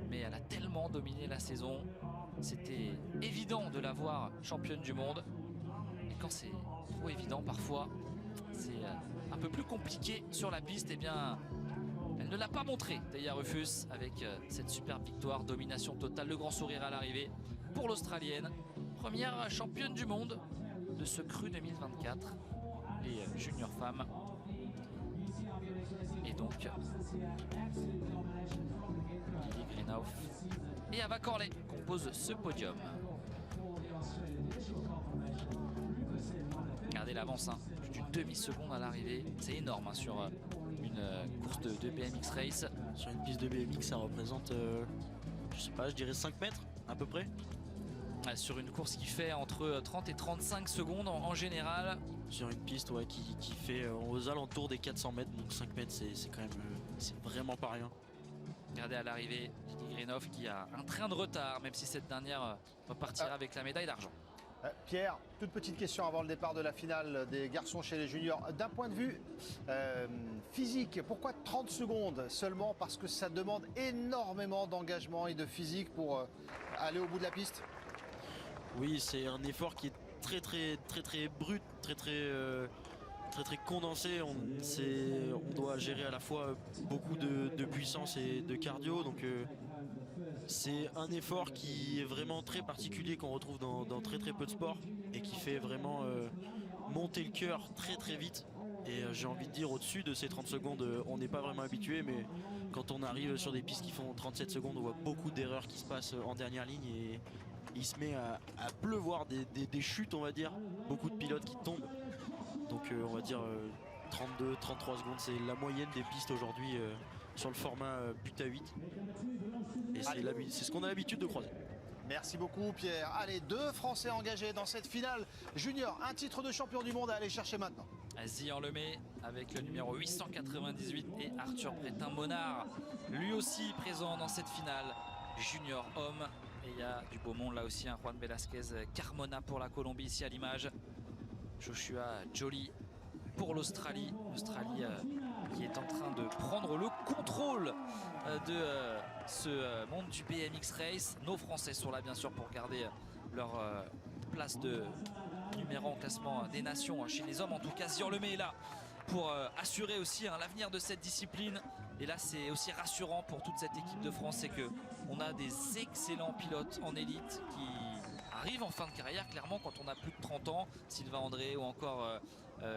mais elle a tellement dominé la saison. C'était évident de la voir championne du monde. Quand c'est trop évident, parfois c'est un peu plus compliqué sur la piste. Eh bien, elle ne l'a pas montré, Teya Rufus, avec cette superbe victoire, domination totale, le grand sourire à l'arrivée pour l'Australienne, première championne du monde de ce cru 2024, les juniors femmes. Et donc Lily Grenoff et Ava Corley composent ce podium. Regardez l'avance, hein. Plus d'une demi-seconde à l'arrivée, c'est énorme hein, sur une course de BMX Race. Sur une piste de BMX, ça représente, je sais pas, je dirais 5 mètres à peu près. Sur une course qui fait entre 30 et 35 secondes en général. Sur une piste ouais, qui fait aux alentours des 400 mètres, donc 5 mètres c'est quand même, c'est vraiment pas rien. Regardez à l'arrivée, Lily Grenoff qui a un train de retard, même si cette dernière repartira avec la médaille d'argent. Pierre, toute petite question avant le départ de la finale des garçons chez les juniors. D'un point de vue physique, pourquoi 30 secondes seulement? Parce que ça demande énormément d'engagement et de physique pour aller au bout de la piste. Oui, c'est un effort qui est très brut, très condensé. On doit gérer à la fois beaucoup de puissance et de cardio. Donc c'est un effort qui est vraiment très particulier qu'on retrouve dans très peu de sports et qui fait vraiment monter le cœur très vite. Et j'ai envie de dire au-dessus de ces 30 secondes, on n'est pas vraiment habitué, mais quand on arrive sur des pistes qui font 37 secondes, on voit beaucoup d'erreurs qui se passent en dernière ligne et il se met à pleuvoir des chutes, on va dire, beaucoup de pilotes qui tombent. Donc on va dire 32-33 secondes, c'est la moyenne des pistes aujourd'hui sur le format but à 8. Et c'est ce qu'on a l'habitude de croiser. Merci beaucoup Pierre. Allez, 2 Français engagés dans cette finale junior. Un titre de champion du monde à aller chercher maintenant. Zian Lemay avec le numéro 898 et Arthur Bretin-Monard, lui aussi présent dans cette finale junior homme. Et il y a du beau monde là aussi, hein, Juan Velasquez Carmona pour la Colombie ici à l'image. Joshua Jolie pour l'Australie. L'Australie qui est en train de prendre le contrôle de ce monde du BMX Race. Nos Français sont là bien sûr pour garder leur place de numéro en classement des nations chez les hommes. En tout cas, Zian Lemay est là pour assurer aussi l'avenir de cette discipline. Et là, c'est aussi rassurant pour toute cette équipe de France, c'est qu'on a des excellents pilotes en élite qui arrivent en fin de carrière, clairement, quand on a plus de 30 ans. Sylvain André ou encore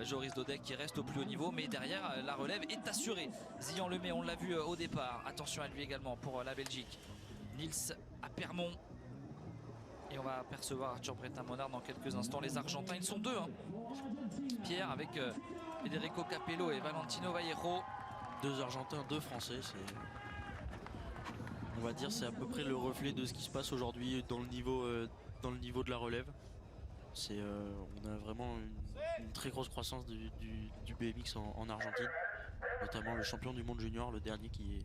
Joris Dodek qui reste au plus haut niveau. Mais derrière, la relève est assurée. Zian Lemay, on l'a vu au départ. Attention à lui également pour la Belgique. Nils Apermont Et on va apercevoir Arthur Bretin-Monard dans quelques instants. Les Argentins, ils sont deux. Hein. Pierre avec Federico Capello et Valentino Vallejo. 2 Argentins, 2 Français. On va dire c'est à peu près le reflet de ce qui se passe aujourd'hui dans le niveau de la relève. On a vraiment une très grosse croissance du BMX en Argentine, notamment le champion du monde junior, le dernier qui est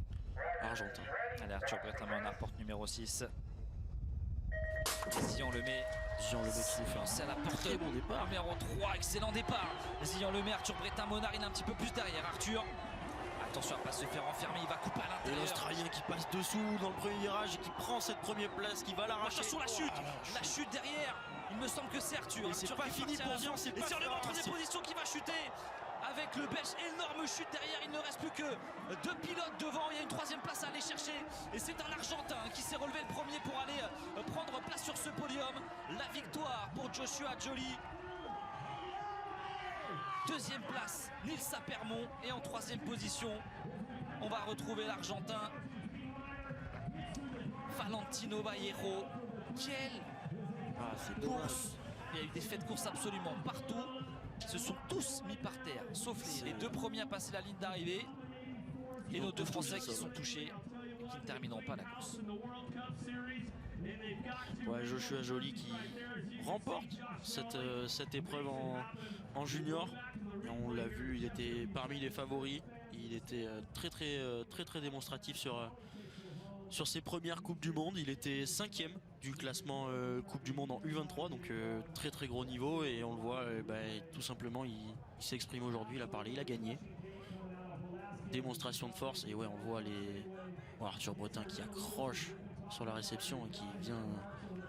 argentin. Allez, Arthur Bretin-Monard, porte numéro 6. Zian Lemay Qui fait à la porte. très bon départ. Numéro 3, excellent départ. Zian Lemay, Arthur Bretin-Monard, il est un petit peu plus derrière Arthur. Attention à ne pas se faire enfermer, il va couper à Et l'intérieur. l'Australien qui passe dessous dans le premier virage et qui prend cette première place, qui va l'arracher. Attention la chute, la chute derrière. Il me semble que c'est Arthur. Et c'est Arthur pas qui est fini parti à pour l'avant. Zian, c'est Et pas sur le fini. ventre des positions qui va chuter. Avec le Belge, énorme chute derrière. Il ne reste plus que 2 pilotes devant. Il y a une 3e place à aller chercher. Et c'est un Argentin qui s'est relevé le premier pour aller prendre place sur ce podium. La victoire pour Joshua Joly. 2e place, Nils Sapermont. Et en 3e position, on va retrouver l'Argentin Valentino Vallejo. Quelle C'est dommage. course! Il y a eu des faits de course absolument partout. Ils se sont tous mis par terre, sauf les 2 premiers à passer la ligne d'arrivée. Et nos 2 Français qui sont touchés et qui ne termineront pas la course. Ouais, Joshua Joly qui remporte cette épreuve en junior. Et on l'a vu, il était parmi les favoris. Il était très démonstratif sur ses premières Coupes du Monde. Il était 5e du classement Coupe du Monde en U23, donc très gros niveau. Et on le voit, tout simplement, il s'exprime aujourd'hui, il a parlé, il a gagné. Démonstration de force. Et ouais, on voit Arthur Bretin qui accroche sur la réception et qui vient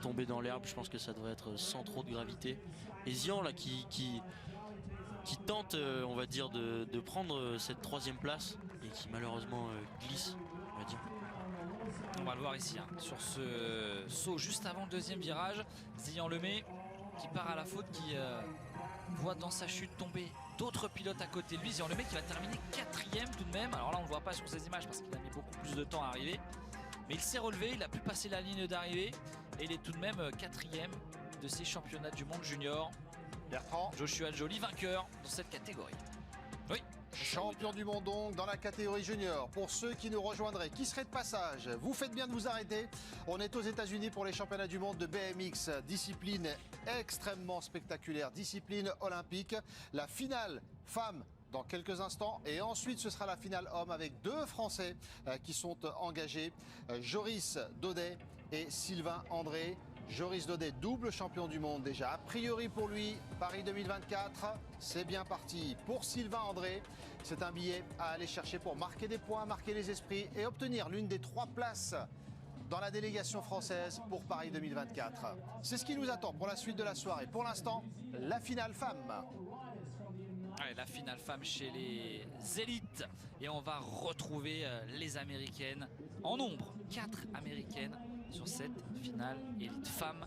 tomber dans l'herbe. Je pense que ça devrait être sans trop de gravité. Et Zian là qui tente, on va dire, de prendre cette 3e place et qui malheureusement glisse, on va dire. On va le voir ici, hein, sur ce saut juste avant le 2e virage. Zian Lemay qui part à la faute, qui voit dans sa chute tomber d'autres pilotes à côté de lui. Zian Lemay qui va terminer 4e tout de même. Alors là, on ne le voit pas sur ces images parce qu'il a mis beaucoup plus de temps à arriver. Mais il s'est relevé, il a pu passer la ligne d'arrivée et il est tout de même 4e de ces championnats du monde junior. Bertrand, Joshua Joly vainqueur dans cette catégorie. Oui. champion du monde donc dans la catégorie junior. Pour ceux qui nous rejoindraient, qui seraient de passage, vous faites bien de vous arrêter. On est aux États-Unis pour les championnats du monde de BMX, discipline extrêmement spectaculaire, discipline olympique. La finale femme dans quelques instants et ensuite ce sera la finale homme avec 2 Français qui sont engagés, Joris Daudet et Sylvain André. Joris Daudet, double champion du monde déjà. A priori pour lui, Paris 2024, c'est bien parti. Pour Sylvain André, c'est un billet à aller chercher pour marquer des points, marquer les esprits et obtenir l'une des 3 places dans la délégation française pour Paris 2024. C'est ce qui nous attend pour la suite de la soirée. Pour l'instant, la finale femme. Allez, la finale femme chez les élites. Et on va retrouver les Américaines en nombre. 4 Américaines sur cette finale élite femme.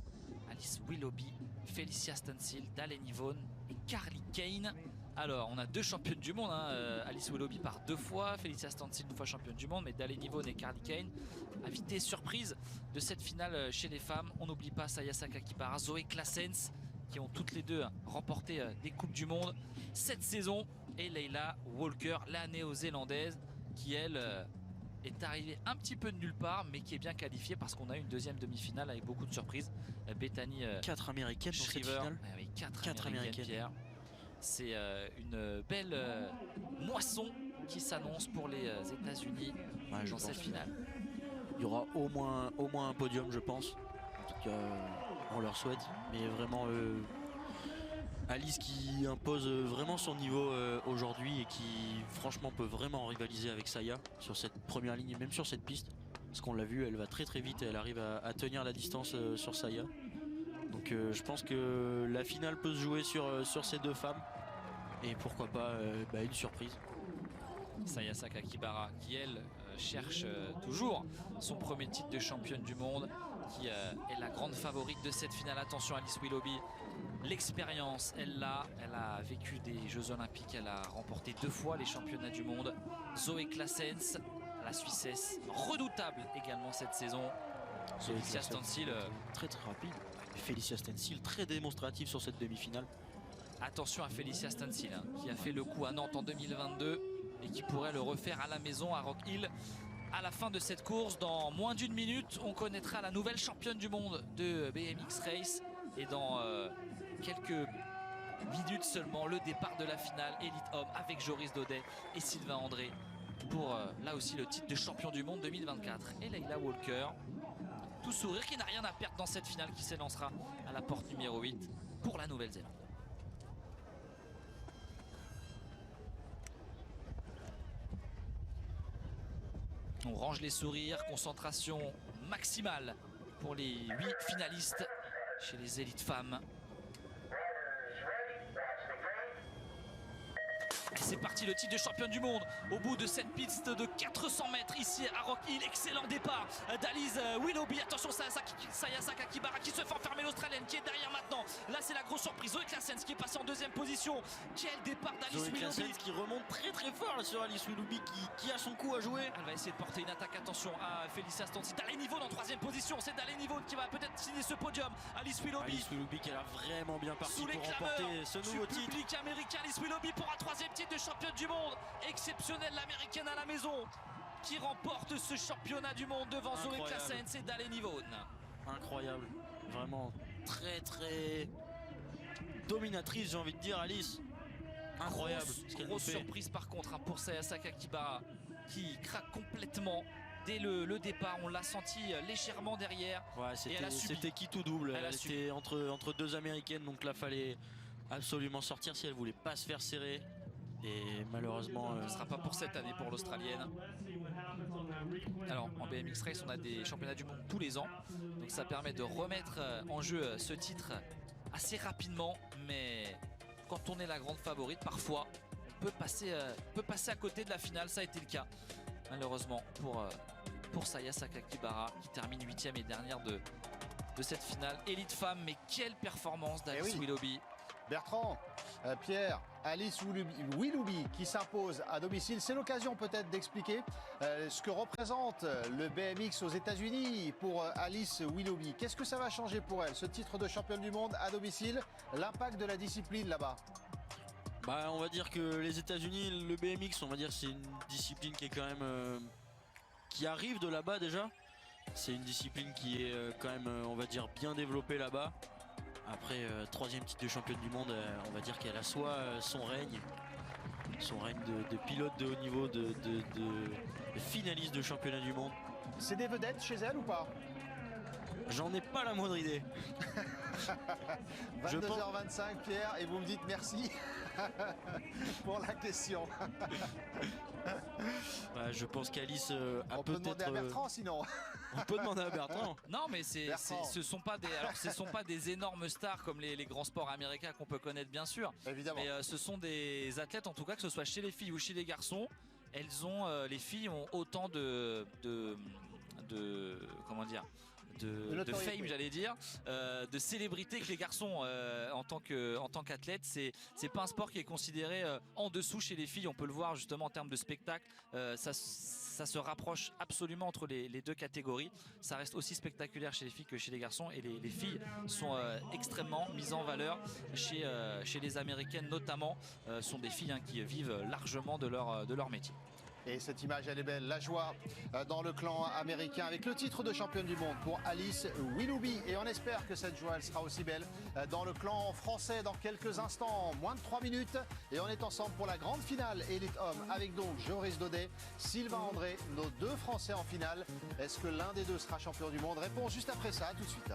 Alice Willoughby, Felicia Stansfield, Dalleny Vaughan et Carly Kane. Alors, on a 2 championnes du monde. Hein. Alice Willoughby part 2 fois, Felicia Stansfield 1 fois championne du monde, mais Dalleny Vaughan et Carly Kane, invitées surprise de cette finale chez les femmes. On n'oublie pas Saya Sakakibara, Zoé Claessens, qui ont toutes les 2 remporté des Coupes du Monde cette saison. Et Leila Walker, la néo-zélandaise, qui elle est arrivée un petit peu de nulle part, mais qui est bien qualifiée parce qu'on a une 2e demi-finale avec beaucoup de surprises. Bethany 4 américaines dans cette Shriver, finale. oui, 4 4 américaines, Pierre. C'est une belle moisson qui s'annonce pour les États-Unis dans cette finale. Il y aura au moins un podium, je pense. En tout cas, on leur souhaite. Mais vraiment, Alice qui impose vraiment son niveau aujourd'hui et qui franchement peut vraiment rivaliser avec Saya sur cette première ligne et même sur cette piste. Parce qu'on l'a vu, elle va très vite et elle arrive à tenir la distance sur Saya. Donc je pense que la finale peut se jouer sur ces 2 femmes. Et pourquoi pas une surprise. Saya Sakakibara qui elle cherche toujours son premier titre de championne du monde, qui est la grande favorite de cette finale. Attention, Alice Willoughby, l'expérience elle l'a, elle a vécu des Jeux Olympiques, elle a remporté 2 fois les championnats du monde. Zoé Claessens, la Suissesse, redoutable également cette saison, Felicia Stansel, très rapide. Felicia Stansel très démonstrative sur cette demi-finale. attention à Felicia Stansel hein, qui a fait le coup à Nantes en 2022 et qui pourrait le refaire à la maison à Rock Hill. À la fin de cette course, dans moins d'une minute, on connaîtra la nouvelle championne du monde de BMX Race. Et dans quelques minutes seulement, le départ de la finale Elite Homme avec Joris Daudet et Sylvain André pour là aussi le titre de champion du monde 2024. Et Leila Walker, tout sourire, qui n'a rien à perdre dans cette finale, qui s'élancera à la porte numéro 8 pour la Nouvelle-Zélande. On range les sourires, concentration maximale pour les 8 finalistes chez les élites femmes. Et c'est parti, le titre de championne du monde au bout de cette piste de 400 mètres ici à Rock Hill. Excellent départ d'Alice Willoughby. Attention, Sayaka Kibara qui se fait enfermer, l'Australienne qui est derrière maintenant. Là, c'est la grosse surprise. Zoe Claessens qui est passée en deuxième position. Quel départ d'Alice Willoughby qui remonte très fort là, sur Alice Willoughby qui a son coup à jouer. Elle va essayer de porter une attaque. Attention à Felicia Stansel. Dallé Niveau en troisième position. C'est Dallé Niveau qui va peut-être signer ce podium. Alice Willoughby qui a vraiment bien parti sous les pour remporter ce nouveau titre. Public américain. Alice Willoughby pour un troisième titre de championne du monde. Exceptionnelle, l'américaine à la maison qui remporte ce championnat du monde devant Zoe Claessens et Dallé Niveau. Incroyable, vraiment très dominatrice, j'ai envie de dire, Alice. Incroyable. Grosse surprise par contre hein, pour Sayaka Kibara qui craque complètement dès le départ. On l'a senti légèrement derrière. Ouais, c'était qui tout double. Elle était entre deux américaines, donc là fallait absolument sortir si elle voulait pas se faire serrer. Et malheureusement, ce ne sera pas pour cette année pour l'Australienne. Alors en BMX Race, on a des championnats du monde tous les ans. Donc ça permet de remettre en jeu ce titre assez rapidement. Mais quand on est la grande favorite, parfois on peut passer à côté de la finale. Ça a été le cas malheureusement pour Sayaka Kibara qui termine 8e et dernière de cette finale Élite Femme. Mais quelle performance d'Alice Willoughby. Bertrand, Pierre, Alice Willoughby qui s'impose à domicile. C'est l'occasion peut-être d'expliquer ce que représente le BMX aux États-Unis pour Alice Willoughby. Qu'est-ce que ça va changer pour elle, ce titre de championne du monde à domicile, l'impact de la discipline là-bas? On va dire que les États-Unis, le BMX, on va dire c'est une discipline qui est quand même qui arrive de là-bas déjà. C'est une discipline qui est quand même, on va dire, bien développée là-bas. Après, troisième titre de championne du monde, on va dire qu'elle a soit son règne de pilote de haut niveau, de finaliste de championnat du monde. C'est des vedettes chez elle ou pas? J'en ai pas la moindre idée. 22h25 Pierre, et vous me dites merci pour la question. Je pense qu'Alice a on peut demander à Bertrand sinon. On peut demander à Bertrand. Non mais ce sont pas des énormes stars comme les grands sports américains qu'on peut connaître bien sûr. Évidemment. Mais ce sont des athlètes, en tout cas que ce soit chez les filles ou chez les garçons. Les filles ont autant de comment dire, de fame, j'allais dire, de célébrité que les garçons en tant qu'athlète. C'est pas un sport qui est considéré en dessous chez les filles. On peut le voir justement en termes de spectacle. Ça se rapproche absolument entre les deux catégories. Ça reste aussi spectaculaire chez les filles que chez les garçons. Et les filles sont extrêmement mises en valeur chez les américaines notamment. Sont des filles qui vivent largement de leur métier. Et cette image, elle est belle. La joie dans le clan américain avec le titre de championne du monde pour Alice Willoughby. Et on espère que cette joie, elle sera aussi belle dans le clan français dans quelques instants. Moins de 3 minutes. Et on est ensemble pour la grande finale Élite Homme avec donc Joris Daudet, Sylvain André, nos deux Français en finale. Est-ce que l'un des deux sera champion du monde? Réponse juste après ça, tout de suite.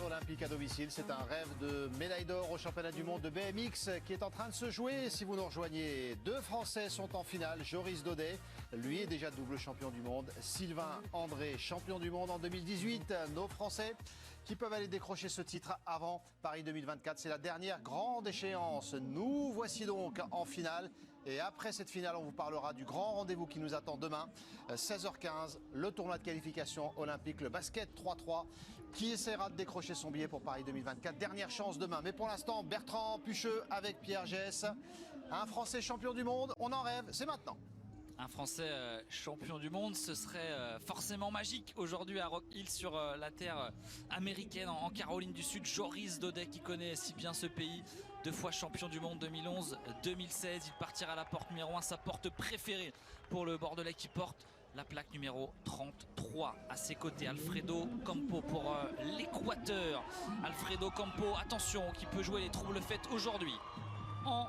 Olympique à domicile, c'est un rêve de médaille d'or au championnat du monde de BMX qui est en train de se jouer. Si vous nous rejoignez, deux Français sont en finale. Joris Daudet, lui est déjà double champion du monde. Sylvain André, champion du monde en 2018. Nos Français qui peuvent aller décrocher ce titre avant Paris 2024. C'est la dernière grande échéance. Nous voici donc en finale. Et après cette finale, on vous parlera du grand rendez-vous qui nous attend demain, 16h15, le tournoi de qualification olympique, le basket 3-3, qui essaiera de décrocher son billet pour Paris 2024. Dernière chance demain. Mais pour l'instant, Bertrand Pucheux avec Pierre Gess, un Français champion du monde. On en rêve, c'est maintenant. Un Français champion du monde, ce serait forcément magique aujourd'hui à Rock Hill sur la terre américaine en Caroline du Sud. Joris Daudet qui connaît si bien ce pays, 2 fois champion du monde 2011, 2016. Il partira à la porte numéro 1, sa porte préférée pour le Bordelais qui porte la plaque numéro 33. À ses côtés, Alfredo Campo pour l'Équateur. Alfredo Campo, attention, qui peut jouer les troubles faits aujourd'hui. En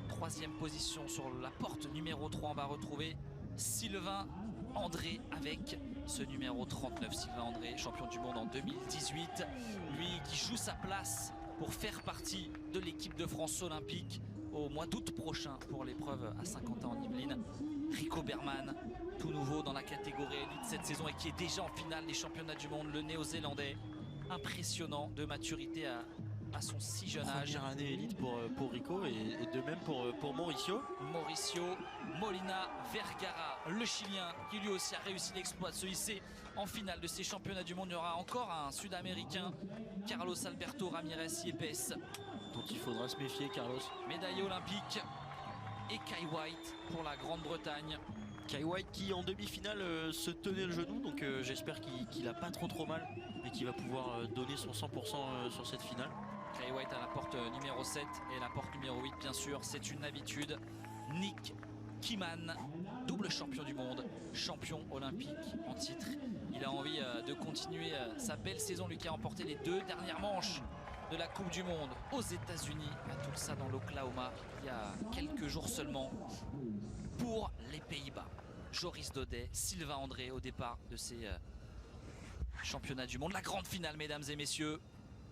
3e position sur la porte numéro 3, on va retrouver Sylvain André avec ce numéro 39. Sylvain André, champion du monde en 2018. Lui qui joue sa place pour faire partie de l'équipe de France olympique au mois d'août prochain pour l'épreuve à Saint-Quentin en Yvelines. Rico Berman, tout nouveau dans la catégorie élite cette saison et qui est déjà en finale des championnats du monde, le néo-zélandais. Impressionnant de maturité à son si jeune âge. Première année élite pour Rico et de même pour Mauricio. Mauricio Molina Vergara, le Chilien, qui lui aussi a réussi l'exploit de se hisser en finale de ces championnats du monde. Il y aura encore un Sud-Américain, Carlos Alberto Ramirez Yepes, dont il faudra se méfier, Carlos. médaillé olympique, et Kai White pour la Grande-Bretagne. Kai White qui en demi-finale se tenait le genou, donc j'espère qu'il a pas trop mal et qu'il va pouvoir donner son 100% sur cette finale. Kai White à la porte numéro 7 et la porte numéro 8 bien sûr, c'est une habitude. Nick Kiman, double champion du monde, champion olympique en titre. Il a envie de continuer sa belle saison, lui qui a remporté les 2 dernières manches de la Coupe du Monde aux États-Unis, à Tulsa dans l'Oklahoma, il y a quelques jours seulement. Pour les Pays-Bas, Joris Daudet, Sylvain André au départ de ces championnats du monde. La grande finale, mesdames et messieurs,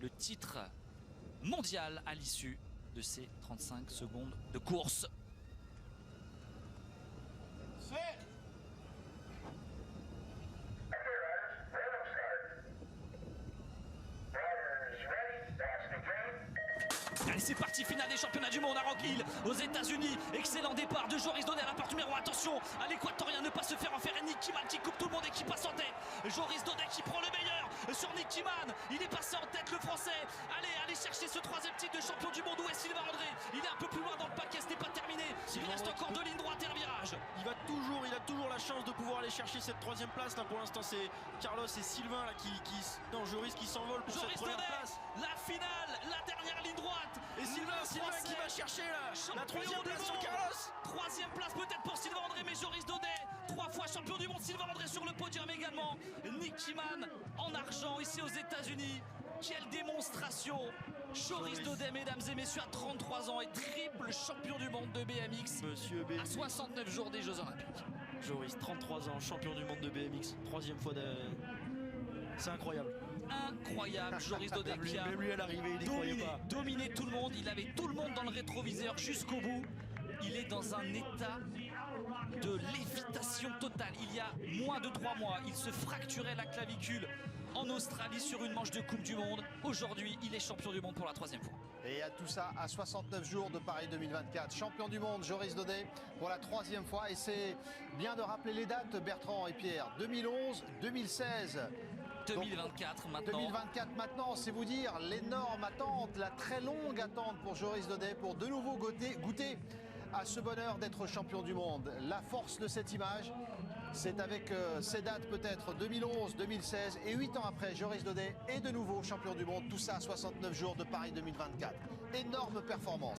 le titre mondial à l'issue de ces 35 secondes de course. Allez, c'est parti, finale des championnats du monde à Rock Hill aux États-Unis. Excellent départ de Joris Daudet à la porte numéro 1. Attention à l'Équatorien, ne pas se faire en faire. Nick Kiman qui coupe tout le monde et qui passe en tête. Joris Daudet qui prend le meilleur sur Nick Kiman. Il est passé en tête, le Français. Allez chercher ce 3e titre de champion du monde. Où est Sylvain André? Il est un peu plus loin dans le paquet, ce n'est pas terminé. Il reste encore 2 lignes droites et un virage. Il a toujours la chance de pouvoir aller chercher cette 3e place. Là pour l'instant c'est Carlos et Sylvain là, non, Joris qui s'envole pour Joris cette première Daudet, place. la finale, la dernière ligne droite. Et Sylvain qui va chercher la 3e place sur Carlos. 3e place peut-être pour Sylvain André, mais Joris Daudet, 3 fois champion du monde. Sylvain André sur le podium également. Nick Kiman en argent ici aux États-Unis. Quelle démonstration! Joris Daudet, mesdames et messieurs, à 33 ans et triple champion du monde de BMX. Monsieur BMX. À 69 jours des Jeux Olympiques. Joris, 33 ans, champion du monde de BMX. 3e fois c'est incroyable. Incroyable, Joris Daudet qui a même lui à l'arrivée, il n'y croyait pas. dominé tout le monde. Il avait tout le monde dans le rétroviseur jusqu'au bout. Il est dans un état de lévitation totale. Il y a moins de 3 mois, il se fracturait la clavicule en Australie sur une manche de Coupe du Monde. Aujourd'hui, il est champion du monde pour la 3e fois. Et à tout ça, à 69 jours de Paris 2024. Champion du monde, Joris Daudet, pour la 3e fois. Et c'est bien de rappeler les dates, Bertrand et Pierre. 2011, 2016. 2024 maintenant. 2024 maintenant, c'est vous dire l'énorme attente, la très longue attente pour Joris Daudet pour de nouveau goûter à ce bonheur d'être champion du monde. La force de cette image, c'est avec ces dates peut-être 2011, 2016 et 8 ans après, Joris Daudet est de nouveau champion du monde. Tout ça à 69 jours de Paris 2024. Énorme performance.